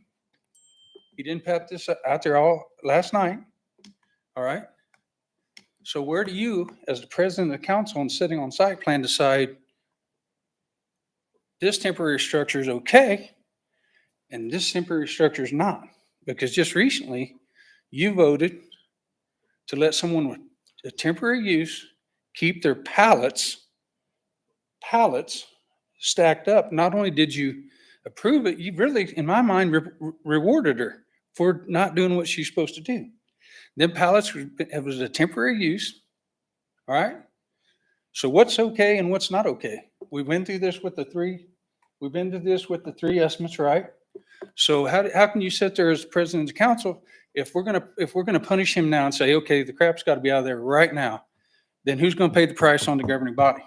He didn't put this out there all last night. All right? So where do you, as the president of the council and sitting on site plan, decide this temporary structure is okay and this temporary structure is not? Because just recently, you voted to let someone with a temporary use keep their pallets stacked up. Not only did you approve it, you really, in my mind, rewarded her for not doing what she's supposed to do. Them pallets, it was a temporary use, all right? So what's okay and what's not okay? We've been through this with the three estimates, right? So how can you sit there as president of the council if we're gonna punish him now and say, okay, the crap's got to be out of there right now? Then who's going to pay the price on the governing body?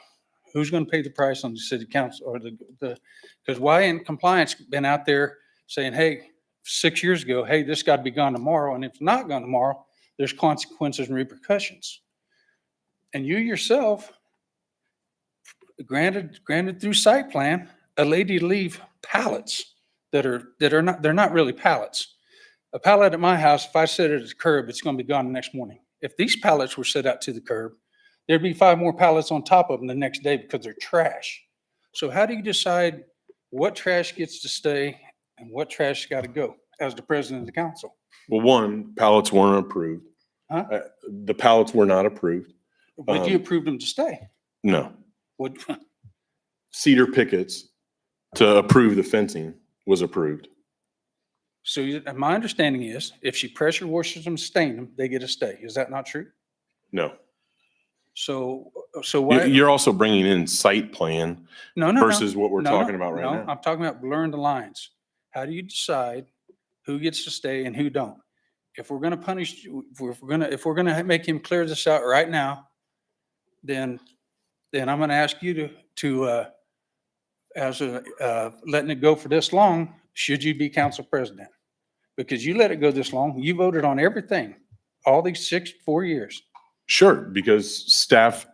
Who's going to pay the price on the city council or because why in compliance been out there saying, hey, 6 years ago, hey, this got to be gone tomorrow, and if it's not gone tomorrow, there's consequences and repercussions. And you yourself granted through site plan a lady to leave pallets they're not really pallets. A pallet at my house, if I set it at the curb, it's going to be gone the next morning. If these pallets were set out to the curb, there'd be 5 more pallets on top of them the next day because they're trash. So how do you decide what trash gets to stay and what trash got to go as the president of the council? Well, one, pallets weren't approved. Huh? The pallets were not approved. But you approved them to stay. No. What, Cedar pickets to approve the fencing was approved. so my understanding is if she pressure washes them, stain them, they get to stay. Is that not true? No. So why? You're also bringing in site plan No. versus what we're No, talking about right no, now. I'm talking about blurring the lines. How do you decide who gets to stay and who don't? If we're gonna punish, if we're gonna make him clear this out right now, then I'm gonna ask you to as letting it go for this long, should you be council president? Because you let it go this long, you voted on everything, all these 4 years. Sure, because staff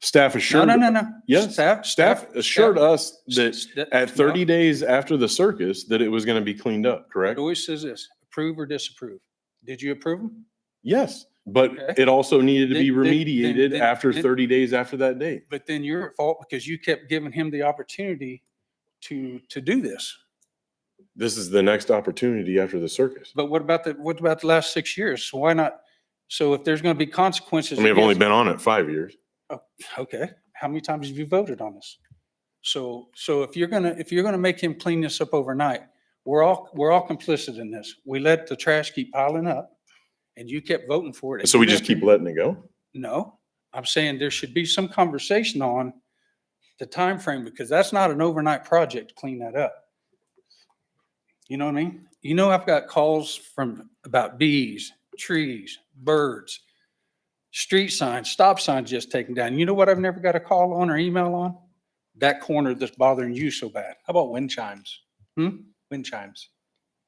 assured. No. Yes, staff assured us that St- at 30 no. days after the circus, that it was going to be cleaned up, It correct? always says this, approve or disapprove. Did you approve them? Yes, but Okay. it also needed to be Then- then- remediated then- after then- 30 days after that date. But then you're at fault because you kept giving him the opportunity to do this. This is the next opportunity after the circus. But what about the last 6 years? So why not? So if there's going to be consequences. I mean, I've only against- been on it 5 years. Okay, how many times have you voted on this? So if you're gonna make him clean this up overnight, we're all complicit in this. We let the trash keep piling up and you kept voting for it. So we just keep letting it go? No, I'm saying there should be some conversation on the time frame because that's not an overnight project to clean that up. You know what I mean? You know, I've got calls about bees, trees, birds, street signs, stop signs just taken down. You know what I've never got a call on or email on? That corner that's bothering you so bad. How about wind chimes? Hmm? Wind chimes.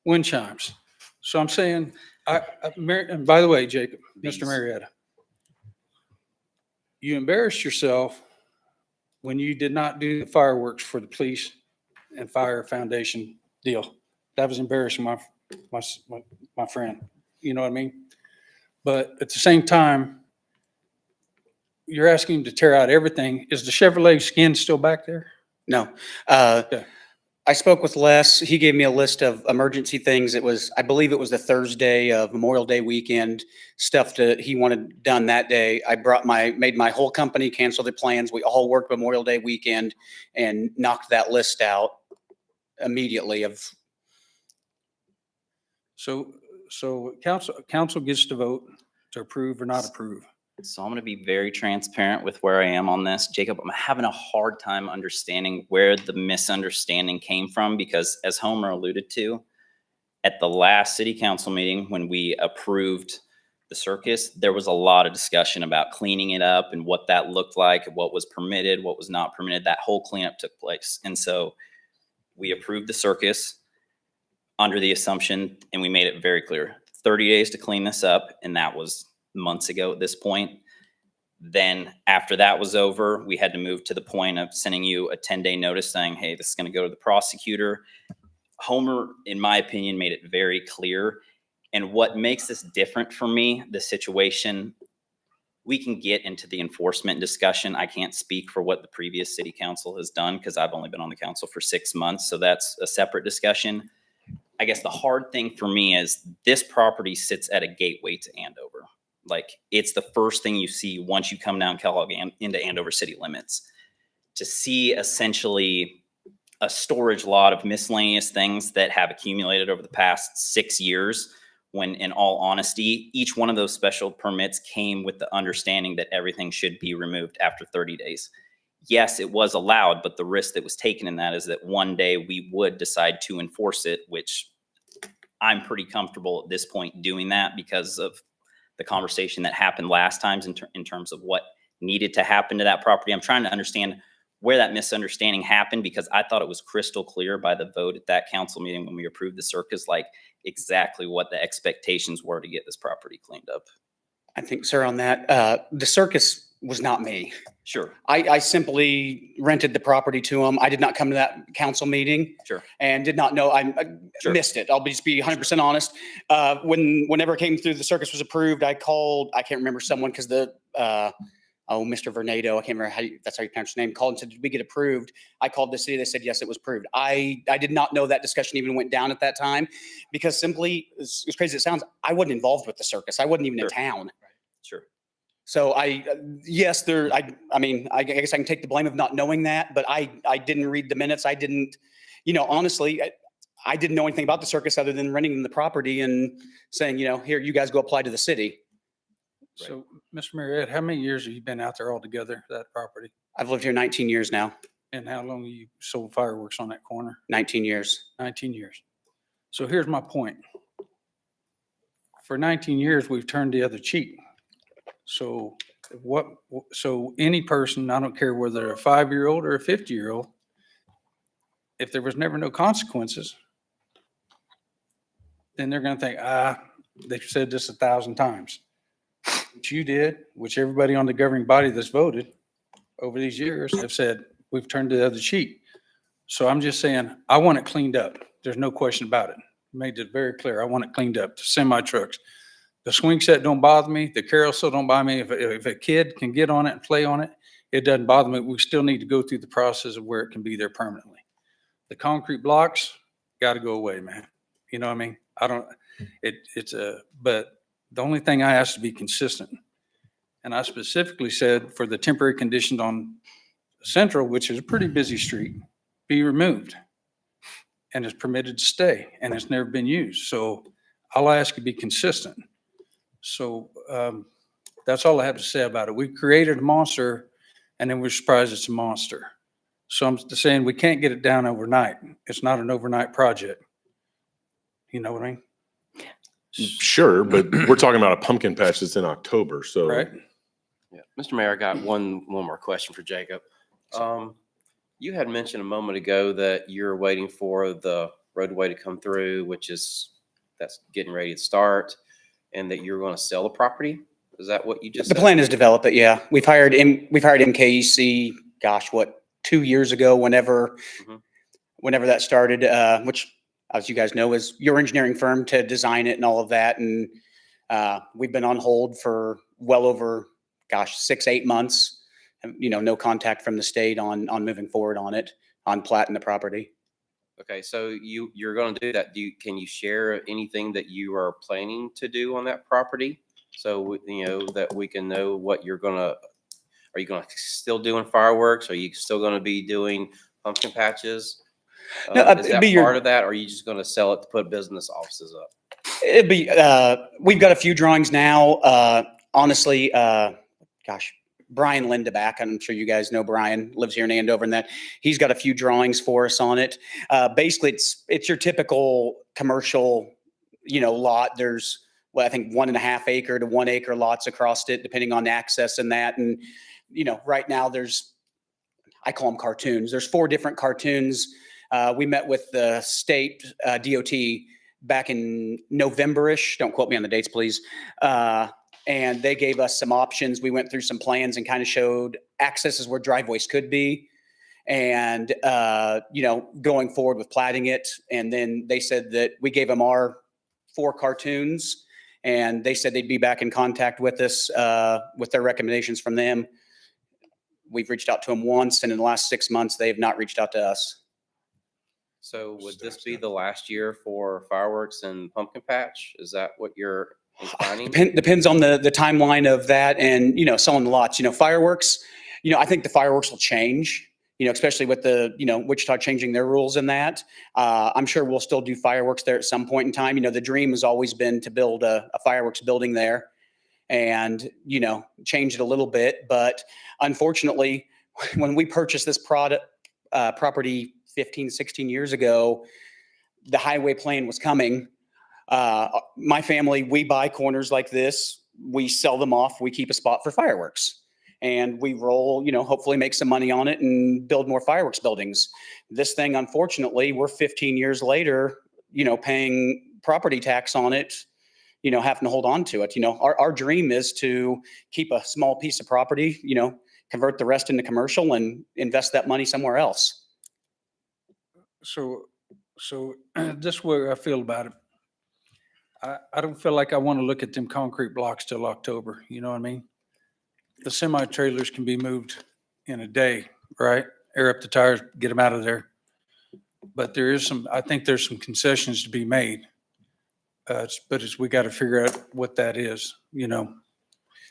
Wind chimes. So I'm saying, and by the way, Jacob, Mr. Marietta, you embarrassed yourself when you did not do the fireworks for the police and fire foundation deal. That was embarrassing, my friend. You know what I mean? But at the same time, you're asking him to tear out everything. Is the Chevrolet skin still back there? No. Okay. I spoke with Les. He gave me a list of emergency things. I believe it was the Thursday of Memorial Day weekend, stuff that he wanted done that day. I made my whole company cancel their plans. We all worked Memorial Day weekend and knocked that list out immediately of. So council gets to vote to approve or not approve. So I'm going to be very transparent with where I am on this. Jacob, I'm having a hard time understanding where the misunderstanding came from because as Homer alluded to, at the last city council meeting, when we approved the circus, there was a lot of discussion about cleaning it up and what that looked like, what was permitted, what was not permitted. That whole cleanup took place. And so we approved the circus under the assumption, and we made it very clear, 30 days to clean this up. And that was months ago at this point. Then after that was over, we had to move to the point of sending you a 10-day notice saying, hey, this is going to go to the prosecutor. Homer, in my opinion, made it very clear. And what makes this different for me, the situation, we can get into the enforcement discussion. I can't speak for what the previous city council has done because I've only been on the council for 6 months. So that's a separate discussion. I guess the hard thing for me is this property sits at a gateway to Andover. Like it's the first thing you see once you come down Kellogg into Andover city limits. To see essentially a storage lot of miscellaneous things that have accumulated over the past 6 years, when in all honesty, each one of those special permits came with the understanding that everything should be removed after 30 days. Yes, it was allowed, but the risk that was taken in that is that one day we would decide to enforce it, which I'm pretty comfortable at this point doing that because of the conversation that happened last times in terms of what needed to happen to that property. I'm trying to understand where that misunderstanding happened because I thought it was crystal clear by the vote at that council meeting when we approved the circus, like exactly what the expectations were to get this property cleaned up. I think, sir, on that, the circus was not me. Sure. I simply rented the property to him. I did not come to that council meeting. Sure. And did not know, I Sure. missed it. I'll just be 100% honest. Whenever it came through, the circus was approved, I called, I can't remember someone because Mr. Vernado, I can't remember that's how you pronounce his name, called and said, did we get approved? I called the city. They said, yes, it was approved. I did not know that discussion even went down at that time because simply, as crazy as it sounds, I wasn't involved with the circus. I wasn't even in town. Sure. So yes, I mean, I guess I can take the blame of not knowing that, but I didn't read the minutes. I didn't, honestly, I didn't know anything about the circus other than renting them the property and saying, here, you guys go apply to the city. So, Mr. Marietta, how many years have you been out there altogether, that property? I've lived here 19 years now, And how long have you sold fireworks on that corner? 19 years. 19 years. So here's my point. For 19 years, we've turned the other cheek. So so any person, I don't care whether they're a 5-year-old or a 50-year-old, if there was never no consequences, then they're going to think, they've said this 1,000 times. Which you did, which everybody on the governing body that's voted over these years have said, we've turned the other cheek. So I'm just saying, I want it cleaned up. There's no question about it. Made it very clear. I want it cleaned up. The semi trucks, the swing set don't bother me. The carousel don't bother me. If a kid can get on it and play on it, it doesn't bother me. We still need to go through the process of where it can be there permanently. The concrete blocks got to go away, man. You know what I mean? But the only thing I asked to be consistent, and I specifically said for the temporary conditions on Central, which is a pretty busy street, be removed. And it's permitted to stay, and it's never been used. So I'll ask you to be consistent. So that's all I have to say about it. We created a monster, and then we're surprised it's a monster. So I'm saying we can't get it down overnight. It's not an overnight project. You know what I mean? Sure, but we're talking about a pumpkin patch that's in October, so. Right? Yeah. Mr. Mayor, I got one more question for Jacob. You had mentioned a moment ago that you're waiting for the roadway to come through, that's getting ready to start, and that you're going to sell the property. Is that what you just The said? plan is develop it. Yeah. We've hired MKEC, 2 years ago, whenever that started, which, as you guys know, is your engineering firm to design it and all of that. And we've been on hold for well over, 6-8 months. No contact from the state on moving forward on it, on platting the property. Okay, so you're going to do that. Can you share anything that you are planning to do on that property? So, that we can know what you're are you going to still doing fireworks? Are you still going to be doing pumpkin patches? No, Is it'd that be part of that? Or are you just going to sell it to put business offices up? It'd be, we've got a few drawings now. Honestly, Brian Lindeback, I'm sure you guys know Brian, lives here in Andover, and that he's got a few drawings for us on it. Basically, it's your typical commercial, lot. There's, I think 1.5 acre to 1 acre lots across it, depending on access and that. And, right now I call them cartoons. There's 4 different cartoons. We met with the state DOT back in November-ish. Don't quote me on the dates, please. And they gave us some options. We went through some plans and kind of showed accesses where driveways could be and, going forward with platting it. And then they said that we gave them our 4 cartoons and they said they'd be back in contact with us with their recommendations from them. We've reached out to them once, and in the last 6 months, they have not reached out to us. So would this be the last year for fireworks and pumpkin patch? Is that what you're inclining? Depends on the timeline of that and, selling the lots. Fireworks, I think the fireworks will change, especially with the, Wichita changing their rules in that. I'm sure we'll still do fireworks there at some point in time. The dream has always been to build a fireworks building there and, change it a little bit. But unfortunately, when we purchased this property 15, 16 years ago, the highway plan was coming. My family, we buy corners like this, we sell them off, we keep a spot for fireworks. And we roll, hopefully make some money on it and build more fireworks buildings. This thing, unfortunately, we're 15 years later, paying property tax on it, having to hold on to it. Our dream is to keep a small piece of property, convert the rest into commercial and invest that money somewhere else. So this is where I feel about it. I don't feel like I want to look at them concrete blocks till October. You know what I mean? the semi trailers can be moved in a day, right? Air up the tires, get them out of there. But there is I think there's some concessions to be made. We got to figure out what that is, you know.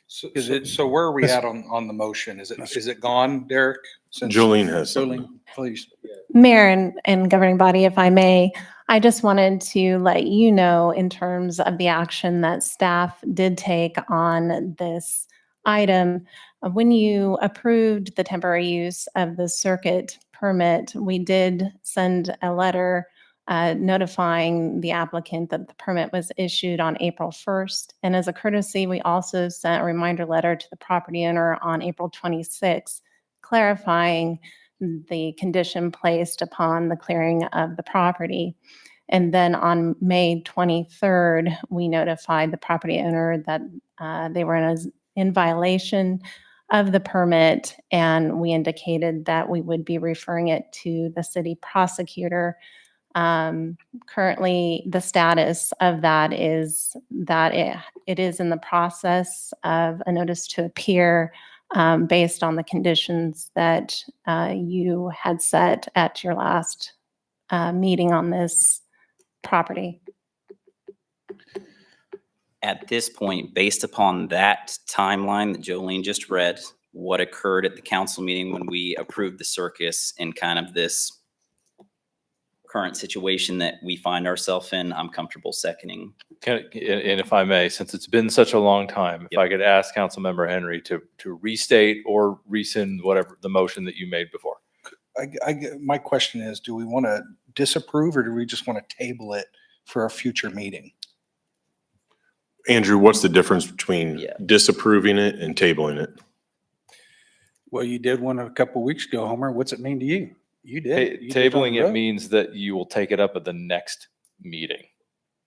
So, Is it- so where are we at on the motion? Is it gone, Derek? Since- Jolene has something. Jolene, please. Mayor and governing body, if I may, I just wanted to let you know in terms of the action that staff did take on this item. When you approved the temporary use of the circuit permit, we did send a letter notifying the applicant that the permit was issued on April 1st. And as a courtesy, we also sent a reminder letter to the property owner on April 26th, clarifying the condition placed upon the clearing of the property. And then on May 23rd, we notified the property owner that they were in violation of the permit, and we indicated that we would be referring it to the city prosecutor. Currently, the status of that is that it is in the process of a notice to appear based on the conditions that you had set at your last meeting on this property. At this point, based upon that timeline that Jolene just read, what occurred at the council meeting when we approved the circus and kind of this current situation that we find ourselves in, I'm comfortable seconding. And if I may, since it's been such a long time, if Yep. I could ask Councilmember Henry to restate or rescind whatever the motion that you made before. My question is, do we want to disapprove or do we just want to table it for a future meeting? Andrew, what's the difference between Yeah. disapproving it and tabling it? Well, you did one a couple weeks ago, Homer. What's it mean to you? You did. You did on Tabling the it road. means that you will take it up at the next meeting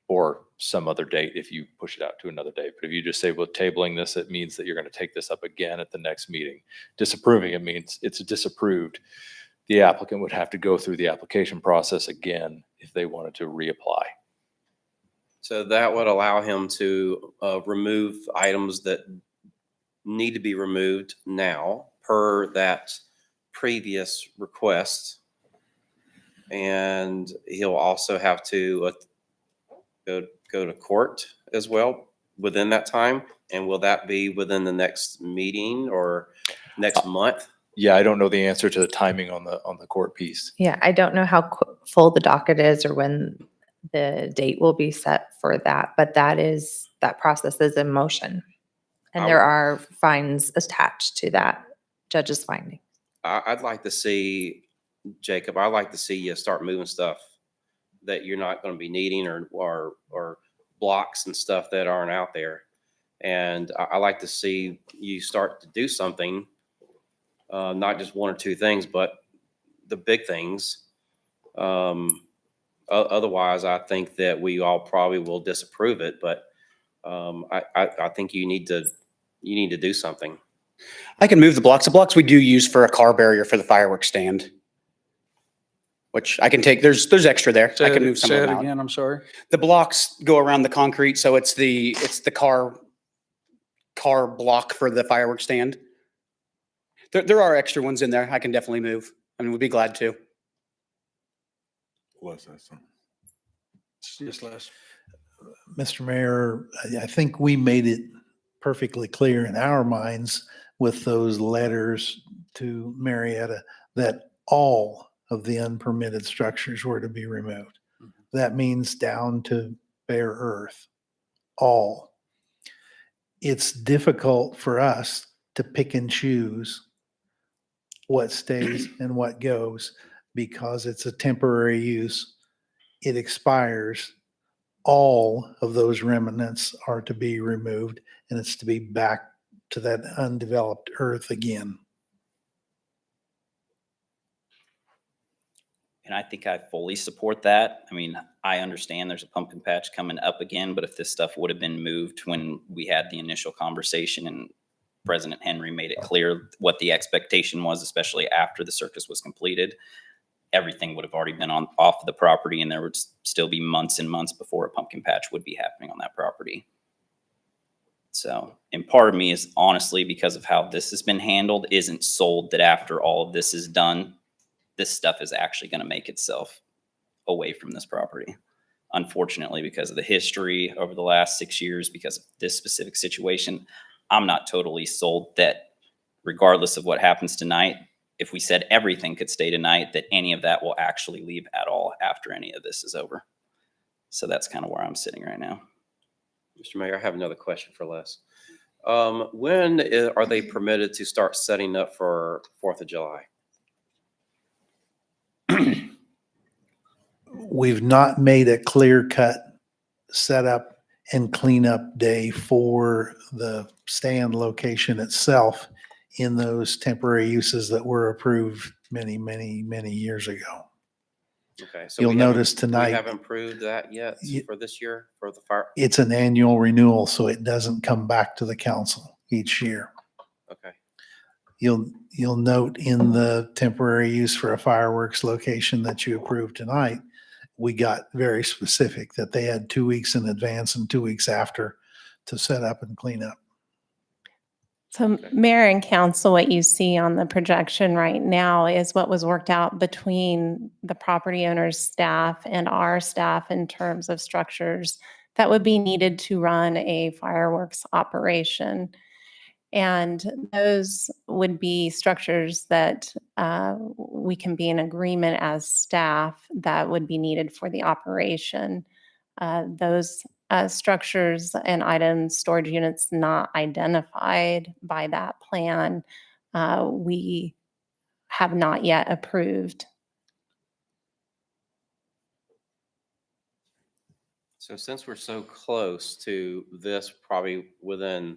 or some other date if you push it out to another date. But if you just say, well, tabling this, it means that you're going to take this up again at the next meeting. Disapproving it means it's disapproved. The applicant would have to go through the application process again if they wanted to reapply. So that would allow him to remove items that need to be removed now per that previous request. And he'll also have to go to court as well within that time. And will that be within the next meeting or next month? Yeah, I don't know the answer to the timing on the court piece. Yeah, I don't know how full the docket is or when the date will be set for that, but that process is in motion. And there are fines attached to that judge's finding. I'd like to see, Jacob, I'd like to see you start moving stuff that you're not going to be needing or blocks and stuff that aren't out there. And I like to see you start to do something, not just one or two things, but the big things. Otherwise, I think that we all probably will disapprove it, but I think you need to do something. I can move the blocks. The blocks we do use for a car barrier for the fireworks stand, which I can take. There's extra there. I can move some Say of it them out. again, I'm sorry. The blocks go around the concrete, so it's the car block for the fireworks stand. There are extra ones in there. I can definitely move. I mean, we'd be glad to. Les has something. Yes, Les. Mr. Mayor, I think we made it perfectly clear in our minds with those letters to Marietta that all of the unpermitted structures were to be removed. That means down to bare earth, all. It's difficult for us to pick and choose what stays and what goes because it's a temporary use. It expires. All of those remnants are to be removed and it's to be back to that undeveloped earth again. And I think I fully support that. I mean, I understand there's a pumpkin patch coming up again, but if this stuff would have been moved when we had the initial conversation and President Henry made it clear what the expectation was, especially after the circus was completed, everything would have already been off the property and there would still be months and months before a pumpkin patch would be happening on that property. So, and part of me is honestly, because of how this has been handled, isn't sold that after all of this is done, this stuff is actually going to make itself away from this property. Unfortunately, because of the history over the last 6 years, because of this specific situation, I'm not totally sold that regardless of what happens tonight, if we said everything could stay tonight, that any of that will actually leave at all after any of this is over. So that's kind of where I'm sitting right now. Mr. Mayor, I have another question for Les. When are they permitted to start setting up for 4th of July? We've not made a clear-cut setup and cleanup day for the stand location itself in those temporary uses that were approved many, many, many years ago. Okay. So You'll we haven't- notice tonight- We haven't approved that yet for this year for the fire? It's an annual renewal, so it doesn't come back to the council each year. Okay. You'll note in the temporary use for a fireworks location that you approved tonight, we got very specific that they had 2 weeks in advance and 2 weeks after to set up and clean up. So Mayor and Council, what you see on the projection right now is what was worked out between the property owner's staff and our staff in terms of structures that would be needed to run a fireworks operation. And those would be structures that we can be in agreement as staff that would be needed for the operation. Those structures and items, storage units not identified by that plan, we have not yet approved. So since we're so close to this, probably within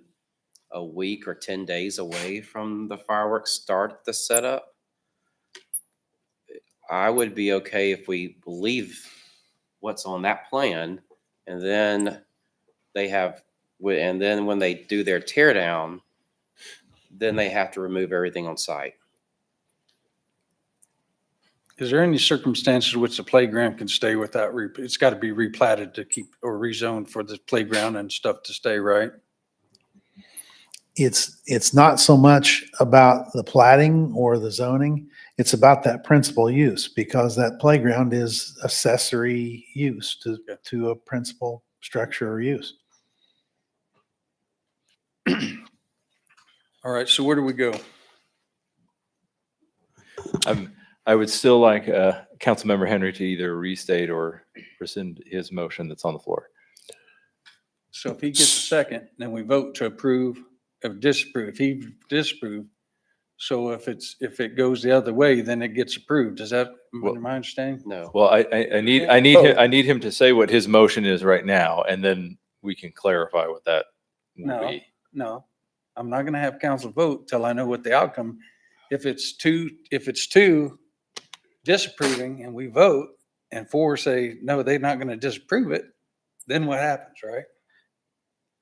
a week or 10 days away from the fireworks start the setup, I would be okay if we believe what's on that plan, and then they have, and then when they do their tear down, then they have to remove everything on site. Is there any circumstances which the playground can stay without, it's got to be replatted to keep, or rezoned for the playground and stuff to stay, right? It's not so much about the plating or the zoning. It's about that principal use, because that playground is accessory use to a principal structure or use. All right, so where do we go? I would still like Councilmember Henry to either restate or rescind his motion that's on the floor. So if he gets a second, then we vote to approve or disapprove. If he disapprove, so if it goes the other way, then it gets approved. Is that my understanding? No. Well, I need him to say what his motion is right now, and then we can clarify what that will be. No, I'm not going to have council vote till I know what the outcome. If it's two disapproving and we vote and 4 say, no, they're not going to disapprove it, then what happens, right?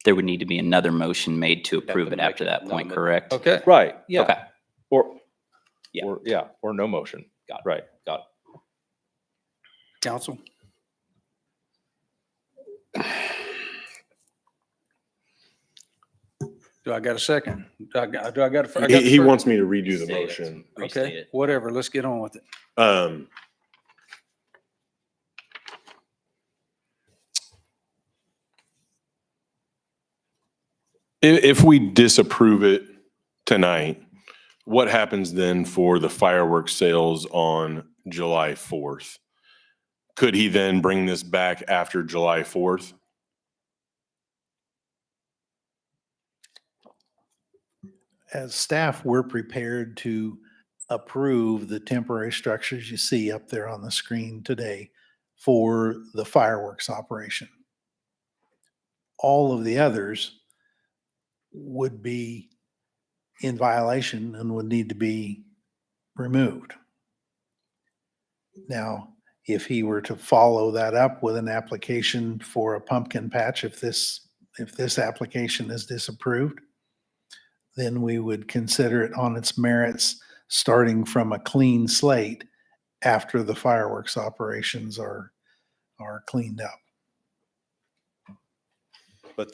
There would need to be another motion made to approve it after that point, correct? Okay. Right, yeah. Okay. Or Yeah. or no motion. Got it. Right. Got it. Council? Do I got a second? Do I got a? He wants me to redo the motion. Okay, whatever. Let's get on with it. If we disapprove it tonight, what happens then for the fireworks sales on July 4th? Could he then bring this back after July 4th? As staff, we're prepared to approve the temporary structures you see up there on the screen today for the fireworks operation. All of the others would be in violation and would need to be removed. Now, if he were to follow that up with an application for a pumpkin patch, if this application is disapproved, then we would consider it on its merits, starting from a clean slate after the fireworks operations are cleaned up. But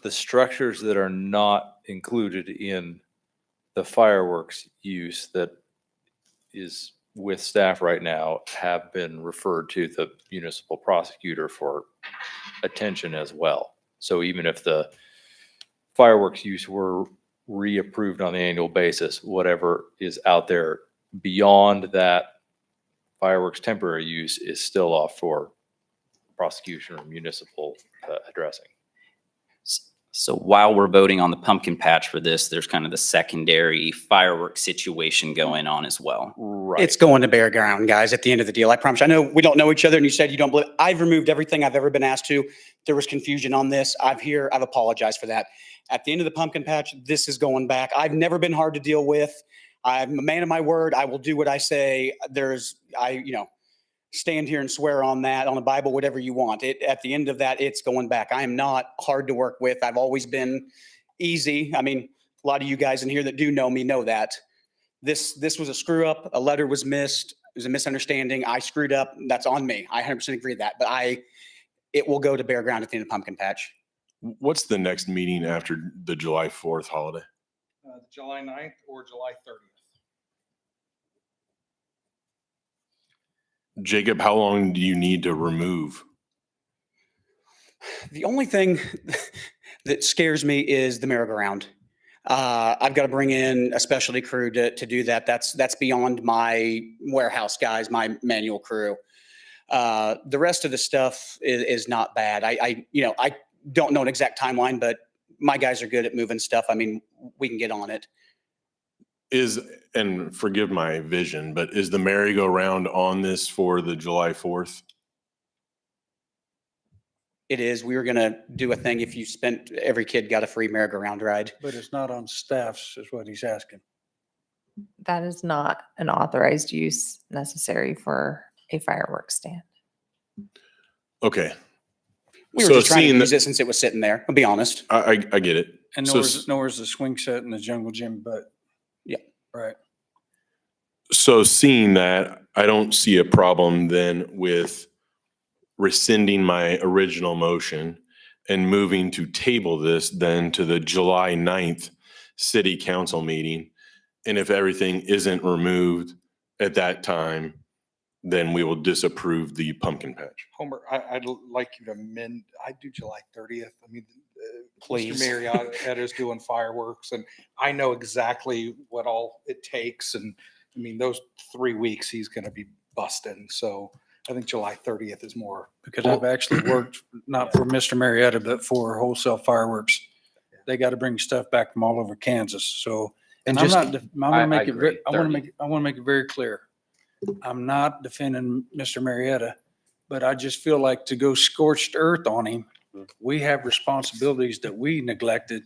the structures that are not included in the fireworks use that is with staff right now have been referred to the municipal prosecutor for attention as well. So even if the fireworks use were reapproved on the annual basis, whatever is out there beyond that fireworks temporary use is still off for prosecution or municipal addressing. So while we're voting on the pumpkin patch for this, there's kind of the secondary fireworks situation going on as well. Right. It's going to bear ground, guys, at the end of the deal. I promise you. I know we don't know each other and you said you don't believe. I've removed everything I've ever been asked to. There was confusion on this. I've apologized for that. At the end of the pumpkin patch, this is going back. I've never been hard to deal with. I'm a man of my word. I will do what I say. Stand here and swear on that, on the Bible, whatever you want. At the end of that, it's going back. I am not hard to work with. I've always been easy. I mean, a lot of you guys in here that do know me know that. This was a screw up. A letter was missed. It was a misunderstanding. I screwed up. That's on me. I 100% agree with that. But it will go to bare ground at the end of pumpkin patch. What's the next meeting after the July 4th holiday? July 9th or July 30th. Jacob, how long do you need to remove? The only thing that scares me is the merry-go-round. I've got to bring in a specialty crew to do that. That's beyond my warehouse guys, my manual crew. The rest of the stuff is not bad. I don't know an exact timeline, but my guys are good at moving stuff. I mean, we can get on it. And forgive my vision, but is the merry-go-round on this for the July 4th? It is. We were going to do a thing if you spent, every kid got a free merry-go-round ride. But it's not on staffs is what he's asking. That is not an authorized use necessary for a fireworks stand. Okay. We were just trying to use it since it was sitting there. I'll be honest. I get it. And So nor is the swing set in the jungle gym, but. Yeah. Right. So seeing that, I don't see a problem then with rescinding my original motion and moving to table this then to the July 9th city council meeting. And if everything isn't removed at that time, then we will disapprove the pumpkin patch. Homer, I'd like you to amend, I'd do July 30th. I mean, Please. Mr. Marietta is doing fireworks and I know exactly what all it takes. And I mean, those 3 weeks he's going to be busting. So I think July 30th is more. Because I've actually worked not for Mr. Marietta, but for Wholesale Fireworks. They got to bring stuff back from all over Kansas. So, and I'm not, I want to make it very, I want to make it very clear. I'm not defending Mr. Marietta, but I just feel like to go scorched earth on him, we have responsibilities that we neglected.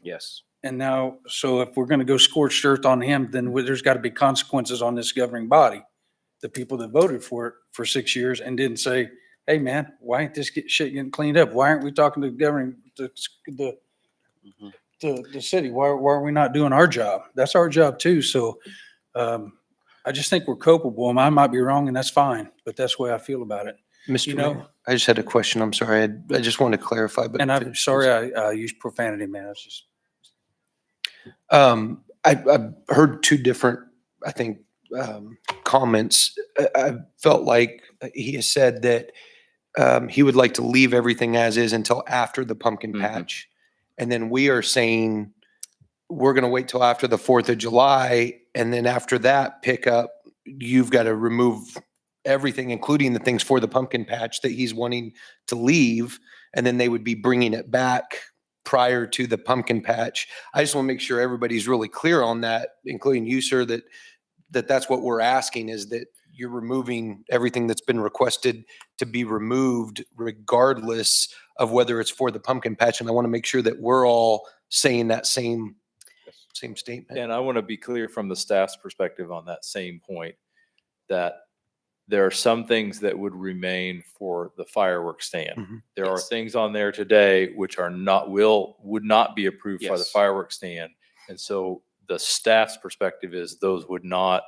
Yes. And now, so if we're going to go scorched earth on him, then there's got to be consequences on this governing body. The people that voted for it for 6 years and didn't say, hey man, why ain't this shit getting cleaned up? Why aren't we talking to governing the city? Why are we not doing our job? That's our job too. So I just think we're culpable. I might be wrong and that's fine, but that's the way I feel about it. Mr. Mayor, I just had a question. I'm sorry. I just wanted to clarify, but. And I'm sorry I used profanity, man. It's just. I've heard two different, I think, comments. I felt like he has said that he would like to leave everything as is until after the pumpkin patch. And then we are saying we're going to wait till after the 4th of July. And then after that pick up, you've got to remove everything, including the things for the pumpkin patch that he's wanting to leave. And then they would be bringing it back prior to the pumpkin patch. I just want to make sure everybody's really clear on that, including you, sir, that's what we're asking, is that you're removing everything that's been requested to be removed regardless of whether it's for the pumpkin patch. And I want to make sure that we're all saying that same statement. And I want to be clear from the staff's perspective on that same point, that there are some things that would remain for the fireworks stand. There are things on there today which are would not be approved by the fireworks stand. And so the staff's perspective is those would not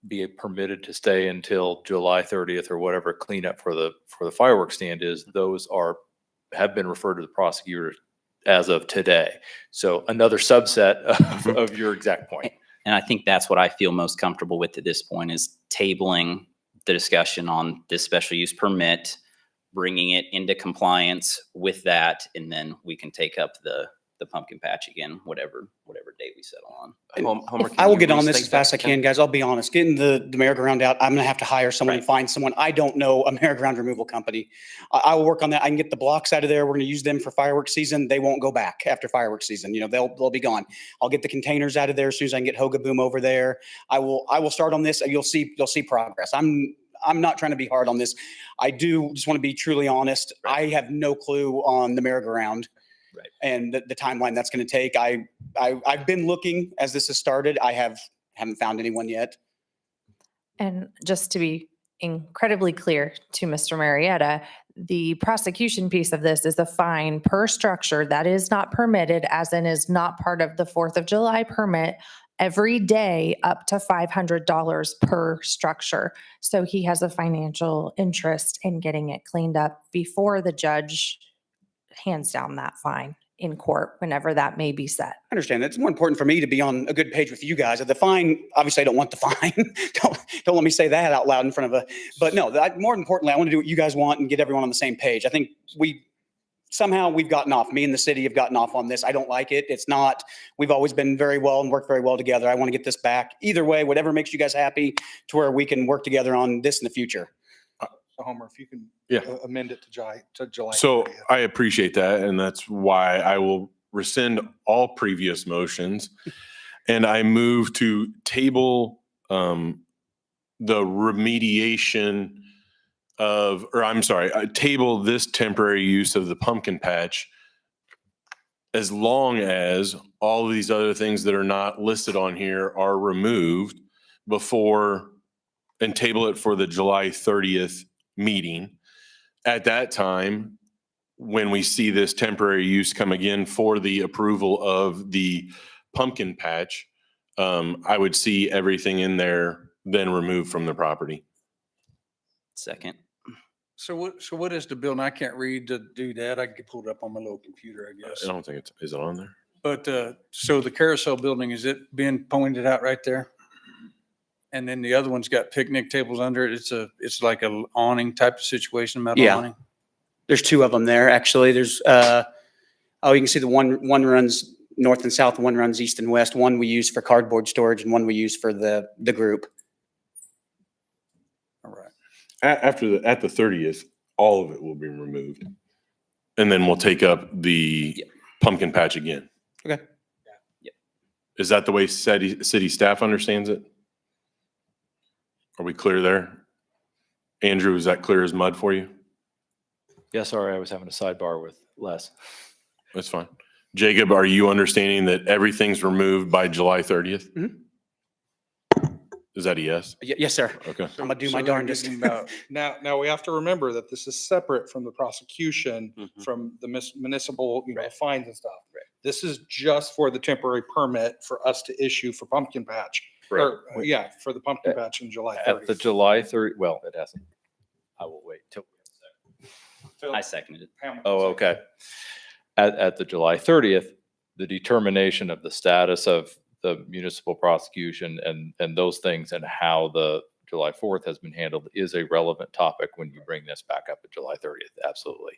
be permitted to stay until July 30th or whatever cleanup for the fireworks stand is. Those are have been referred to the prosecutor as of today. So another subset of your exact point. And I think that's what I feel most comfortable with at this point is tabling the discussion on this special use permit, bringing it into compliance with that, and then we can take up the pumpkin patch again, whatever date we settle on. Homer, I can will you get on this restate as fast as I that? can, guys. I'll be honest. Getting the merry-go-round out, I'm gonna have to hire someone and Right. find someone. I don't know a merry-go-round removal company. I will work on that. I can get the blocks out of there. We're gonna use them for fireworks season. They won't go back after fireworks season. You know, they'll be gone. I'll get the containers out of there as soon as I can get Hoga Boom over there. I will start on this and you'll see progress. I'm not trying to be hard on this. I do just want to be truly honest. I have no clue on the merry-go-round. Right. And the timeline that's going to take. I've been looking as this has started. I haven't found anyone yet. And just to be incredibly clear to Mr. Marietta, the prosecution piece of this is a fine per structure that is not permitted, as in is not part of the 4th of July permit, every day up to $500 per structure. So he has a financial interest in getting it cleaned up before the judge hands down that fine in court, whenever that may be set. I understand. It's more important for me to be on a good page with you guys. The fine, obviously I don't want the fine. Don't let me say that out loud in front of but no, more importantly, I want to do what you guys want and get everyone on the same page. I think we've gotten off. Me and the city have gotten off on this. I don't like it. It's not, we've always been very well and worked very well together. I want to get this back. Either way, whatever makes you guys happy to where we can work together on this in the future. So Homer, if you can Yeah. amend it to July. So 30th. I appreciate that, and that's why I will rescind all previous motions. And I move to table the remediation table this temporary use of the pumpkin patch as long as all of these other things that are not listed on here are removed and table it for the July 30th meeting. At that time, when we see this temporary use come again for the approval of the pumpkin patch, I would see everything in there then removed from the property. Second. So what is the building? I can't read to do that. I can pull it up on my little computer, I guess. I don't think is it on there? But, so the carousel building, is it being pointed out right there? And then the other one's got picnic tables under it. It's like a awning type of situation, metal Yeah. awning. There's two of them there, actually. There's, you can see the one runs north and south, one runs east and west. One we use for cardboard storage and one we use for the group. All right. At the 30th, all of it will be removed. And then we'll take up the pumpkin patch again. Okay. Yep. Is that the way city staff understands it? Are we clear there? Andrew, is that clear as mud for you? Yeah, sorry, I was having a sidebar with Les. That's fine. Jacob, are you understanding that everything's removed by July 30th? Mhm. Is that a yes? Yes, sir. Okay. I'm gonna do So my they're darndest. getting about- Now we have to remember that this is separate from the prosecution, from the municipal, fines and stuff. This is just for the temporary permit for us to issue for pumpkin patch. Or, yeah, for the pumpkin patch in July At the 30th. July 30, well, it hasn't. I will wait till. I seconded it. Oh, okay. At the July 30th, the determination of the status of the municipal prosecution and those things and how the July 4th has been handled is a relevant topic when you bring this back up at July 30th. Absolutely.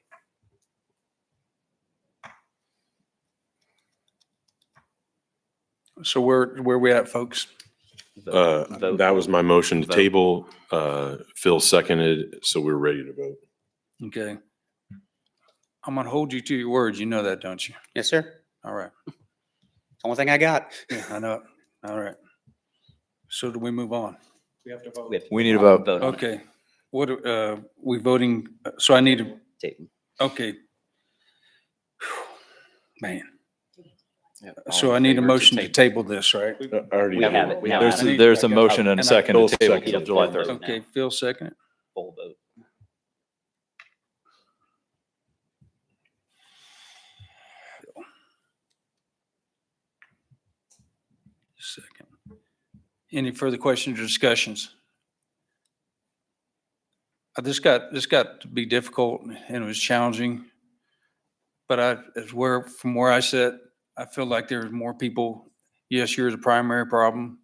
So where we at, folks? That was my motion to table. Phil seconded, so we're ready to vote. Okay. I'm gonna hold you to your words. You know that, don't you? Yes, sir. All right. Only thing I got. Yeah, I know it. All right. So do we move on? We have to vote. We need a vote. on it. Okay. What, we voting, so I need to, Table. okay. Man, All so in I need a favor motion to table this, right? I already We have have it. it. We have There's, it. there's a motion and a And I- second to table Need a till July full vote. 30th. Okay, Phil second. Full vote. Second. Any further questions or discussions? This got to be difficult and it was challenging. But from where I sit, I feel like there's more people. Yes, you're the primary problem,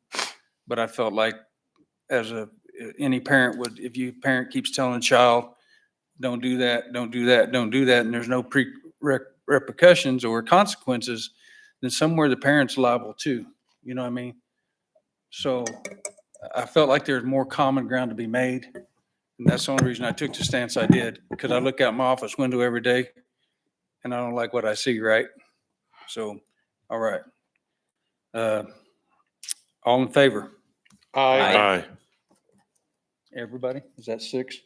but I felt like any parent would, if you parent keeps telling a child, don't do that, don't do that, don't do that, and there's no repercussions or consequences, then somewhere the parent's liable too. You know what I mean? So I felt like there's more common ground to be made. And that's the only reason I took the stance I did, because I look out my office window every day and I don't like what I see, right? So, all right. All in favor? Aye. Everybody? Is that 6?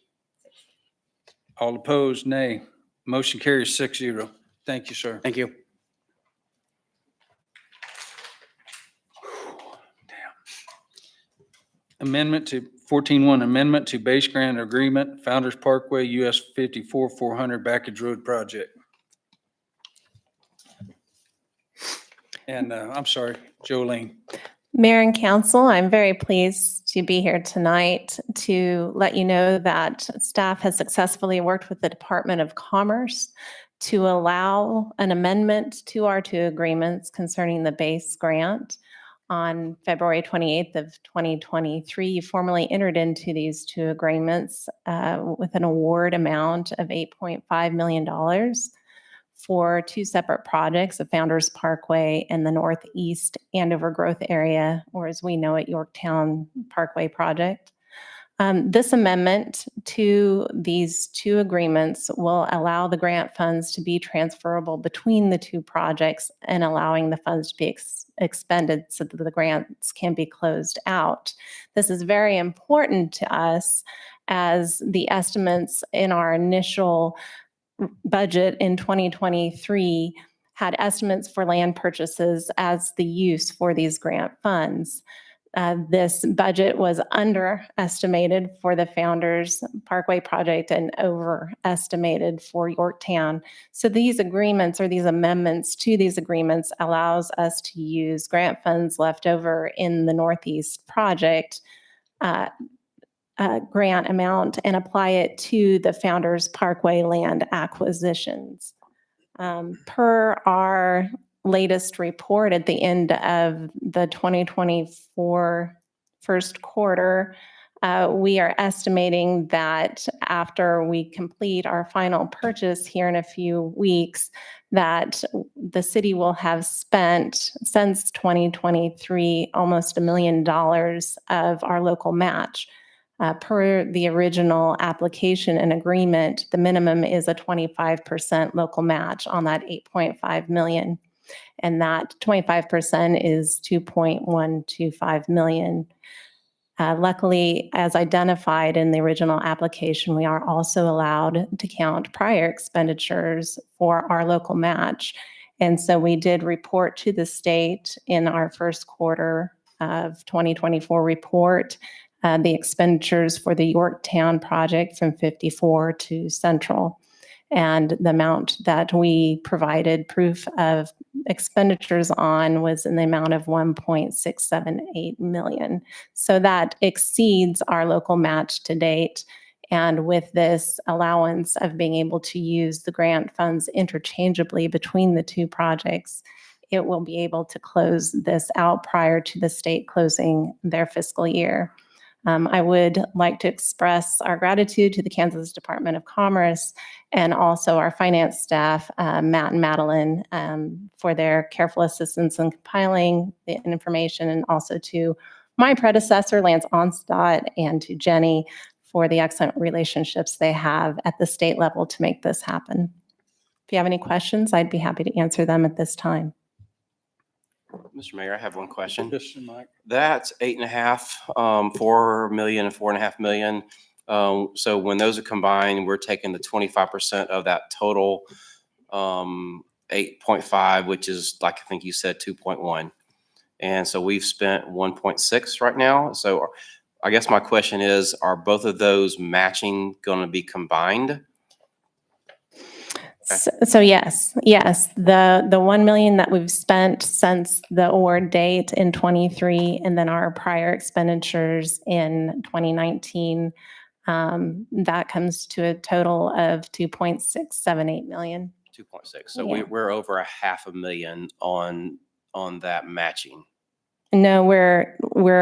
All opposed, nay. Motion carries 6-0. Thank you, sir. Thank you. Amendment to 14-1, amendment to base grant agreement, Founders Parkway, US 54-400 Backage Road project. And I'm sorry, Jolene. Mayor and council, I'm very pleased to be here tonight to let you know that staff has successfully worked with the Department of Commerce to allow an amendment to our 2 agreements concerning the base grant. On February 28th of 2023, you formally entered into these 2 agreements with an award amount of $8.5 million for 2 separate projects, the Founders Parkway and the Northeast Andover Growth Area, or as we know it, Yorktown Parkway project. This amendment to these 2 agreements will allow the grant funds to be transferable between the 2 projects and allowing the funds to be expended so that the grants can be closed out. This is very important to us as the estimates in our initial budget in 2023 had estimates for land purchases as the use for these grant funds. This budget was underestimated for the Founders Parkway project and overestimated for Yorktown. So these agreements or these amendments to these agreements allows us to use grant funds left over in the Northeast project grant amount and apply it to the Founders Parkway land acquisitions. Per our latest report at the end of the 2024 first quarter, we are estimating that after we complete our final purchase here in a few weeks, that the city will have spent since 2023 almost $1 million of our local match. Per the original application and agreement, the minimum is a 25% local match on that $8.5 million. And that 25% is $2.125 million. Luckily, as identified in the original application, we are also allowed to count prior expenditures for our local match. And so we did report to the state in our first quarter of 2024 report the expenditures for the Yorktown project from 54 to Central. And the amount that we provided proof of expenditures on was in the amount of $1.678 million. So that exceeds our local match to date. And with this allowance of being able to use the grant funds interchangeably between the 2 projects, it will be able to close this out prior to the state closing their fiscal year. I would like to express our gratitude to the Kansas Department of Commerce and also our finance staff, Matt and Madeline, for their careful assistance in compiling the information, and also to my predecessor, Lance Onstadt, and to Jenny for the excellent relationships they have at the state level to make this happen. If you have any questions, I'd be happy to answer them at this time. Mr. Mayor, I have one question. Yes, sir, Mike. That's 8.5, 4 million and 4.5 million. So when those are combined, we're taking the 25% of that total 8.5, which is like, I think you said 2.1. And so we've spent 1.6 right now. So I guess my question is, are both of those matching going to be combined? So yes, the 1 million that we've spent since the award date in 23, and then our prior expenditures in 2019, that comes to a total of 2.678 million. 2.6. So Yeah. we're over a $500,000 on that matching. No, we're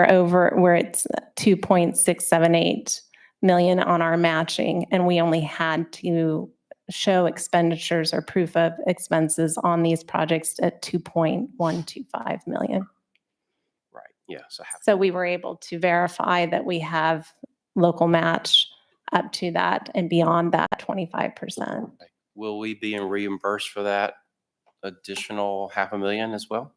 at 2.678 million on our matching, and we only had to show expenditures or proof of expenses on these projects at 2.125 million. Right. Yeah. So So we were able to verify that we have local match up to that and beyond that 25%. will we be reimbursed for that additional $500,000 as well?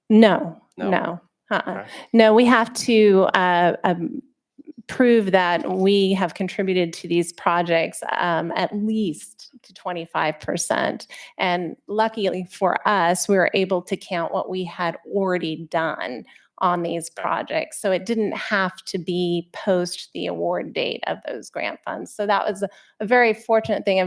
No, No? no. Okay. No, we have to prove that we have contributed to these projects at least to 25%. And luckily for us, we were able to count what we had already done on these projects. So it didn't have to be post the award date of those grant funds. So that was a very fortunate thing,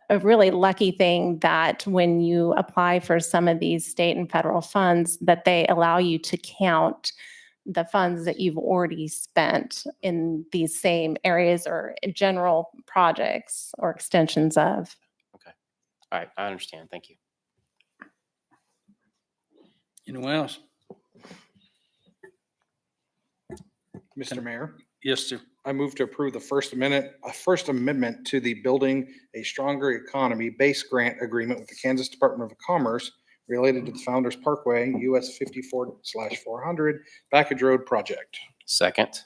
a really lucky thing that when you apply for some of these state and federal funds, that they allow you to count the funds that you've already spent in these same areas or general projects or extensions of. All right. I understand. Thank you. Anyone else? Mr. Mayor, Yes, sir. I move to approve the First Amendment to the Building a Stronger Economy Base Grant Agreement with the Kansas Department of Commerce related to the Founders Parkway US 54/400 Package Road project. Second.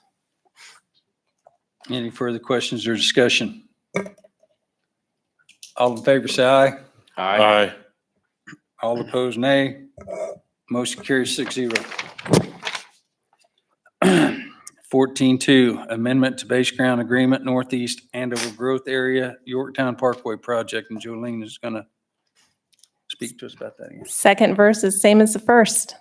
Any further questions or discussion? All in favor, say aye. Aye. All opposed, nay. Motion carries 6-0. 14.2, amendment to base ground agreement Northeast Andover Growth Area Yorktown Parkway Project, and Jolene is going to speak to us about that again. Second verse is same as the first.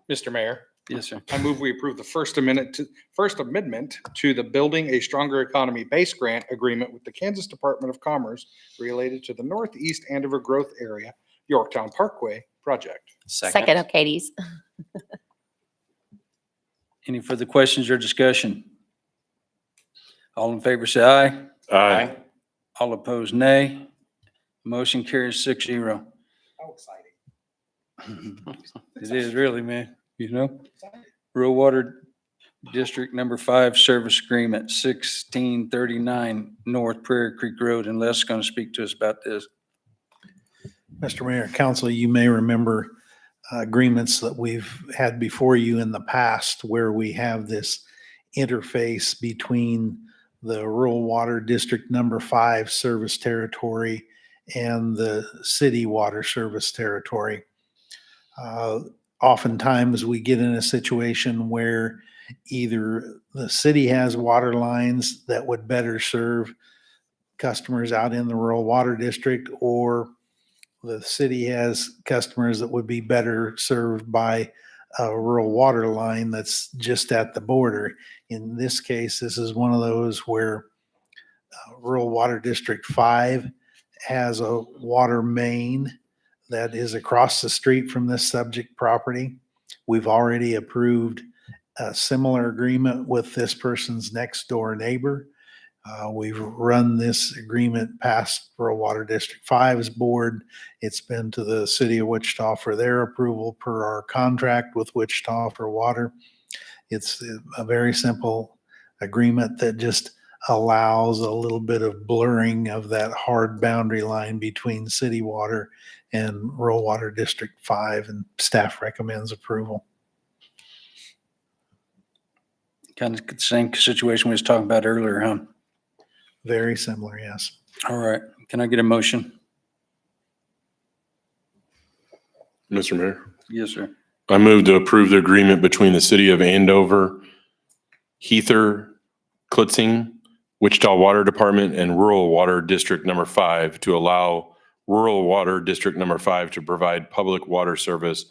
Mr. Mayor, Yes, sir. I move we approve the First Amendment to the Building a Stronger Economy Base Grant Agreement with the Kansas Department of Commerce related to the Northeast Andover Growth Area Yorktown Parkway project. Second, O'Katys. Any further questions or discussion? All in favor, say aye. Aye. All opposed, nay. Motion carries 6-0. How exciting. It is really, man, you know? Rural Water District Number 5 Service Agreement, 1639 North Prairie Creek Road, and Les is going to speak to us about this. Mr. Mayor, Council, you may remember agreements that we've had before you in the past where we have this interface between the Rural Water District Number 5 service territory and the city water service territory. Oftentimes we get in a situation where either the city has water lines that would better serve customers out in the rural water district, or the city has customers that would be better served by a rural water line that's just at the border. In this case, this is one of those where Rural Water District 5 has a water main that is across the street from this subject property. We've already approved a similar agreement with this person's next door neighbor. We've run this agreement past Rural Water District 5's board. It's been to the city of Wichita for their approval per our contract with Wichita for water. It's a very simple agreement that just allows a little bit of blurring of that hard boundary line between city water and Rural Water District 5, and staff recommends approval. Kind of the same situation we was talking about earlier, huh? Very similar, yes. All right. Can I get a motion? Mr. Mayor, Yes, sir. I move to approve the agreement between the city of Andover, Heather, Klitzing, Wichita Water Department, and Rural Water District Number 5 to allow Rural Water District Number 5 to provide public water service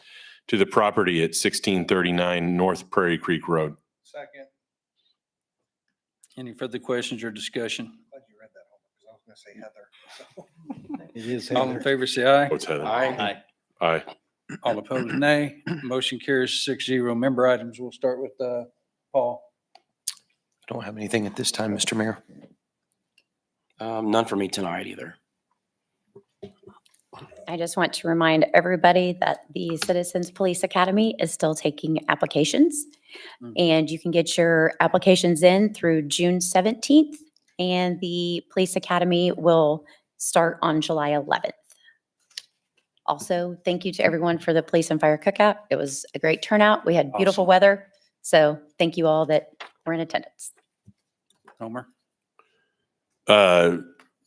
to the property at 1639 North Prairie Creek Road. Second. Any further questions or discussion? Glad you read that one because I was going to say Heather. It is All in Heather. favor, say aye. What's Heather? Aye. Aye. All opposed, nay. Motion carries 6-0. Member items, we'll start with Paul. Don't have anything at this time, Mr. Mayor. None for me tonight either. I just want to remind everybody that the Citizens Police Academy is still taking applications. And you can get your applications in through June 17th. And the Police Academy will start on July 11th. Also, thank you to everyone for the Police and Fire Cookout. It was a great turnout. We had beautiful Awesome. weather. So thank you all that were in attendance. Homer? A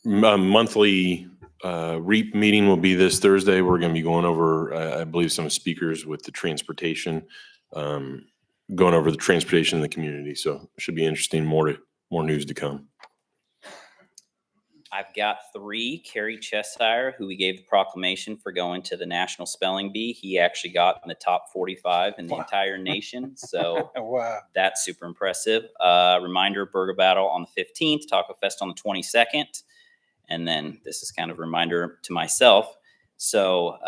monthly REAP meeting will be this Thursday. We're going to be going over, I believe, some speakers with the transportation, going over the transportation in the community. So it should be interesting. More news to come. I've got 3. Kerry Cheshire, who we gave the proclamation for going to the National Spelling Bee. He actually got in the top 45 in the entire nation. So Wow. that's super impressive. Reminder, Burger Battle on the 15th, Taco Fest on the 22nd. And then this is kind of a reminder to myself. So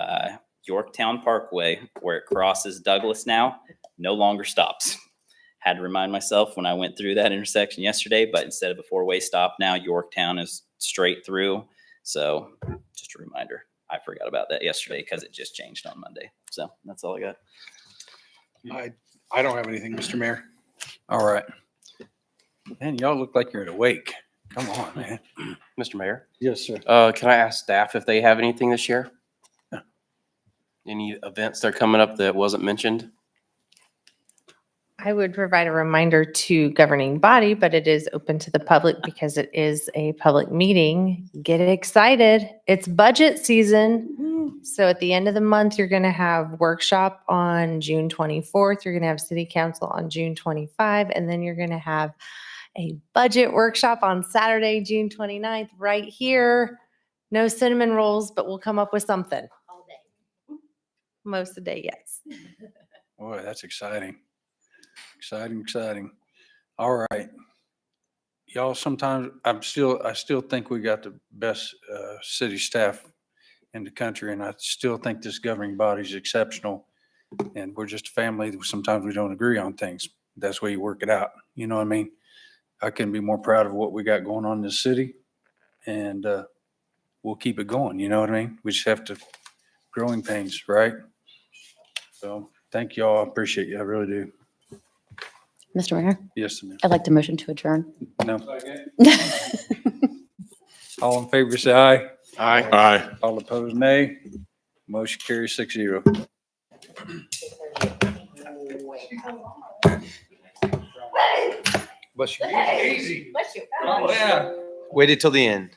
Yorktown Parkway, where it crosses Douglas now, no longer stops. Had to remind myself when I went through that intersection yesterday, but instead of a 4-way stop now, Yorktown is straight through. So just a reminder. I forgot about that yesterday because it just changed on Monday. So that's all I got. I don't have anything, Mr. Mayor. All right. Man, y'all look like you're at a wake. Come on, man. Mr. Mayor, Yes, sir. can I ask staff if they have anything this year? Any events that are coming up that wasn't mentioned? I would provide a reminder to governing body, but it is open to the public because it is a public meeting. Get excited. It's budget season. So at the end of the month, you're going to have workshop on June 24th. You're going to have city council on June 25. And then you're going to have a budget workshop on Saturday, June 29th, right here. No cinnamon rolls, but we'll come up with something. All day. Most of the day, yes. Boy, that's exciting. Exciting. All right. Y'all, sometimes I still think we got the best city staff in the country, and I still think this governing body is exceptional. And we're just a family. Sometimes we don't agree on things. That's where you work it out. You know what I mean? I couldn't be more proud of what we got going on in this city, and we'll keep it going. You know what I mean? We just have to growing pains, right? So thank you all. I appreciate you. I really do. Mr. Mayor, Yes, ma'am. I'd like to motion to adjourn. No. All in favor, say aye. Aye. All opposed, nay. Motion carries 6-0. Bless you. Bless you. Waited till the end.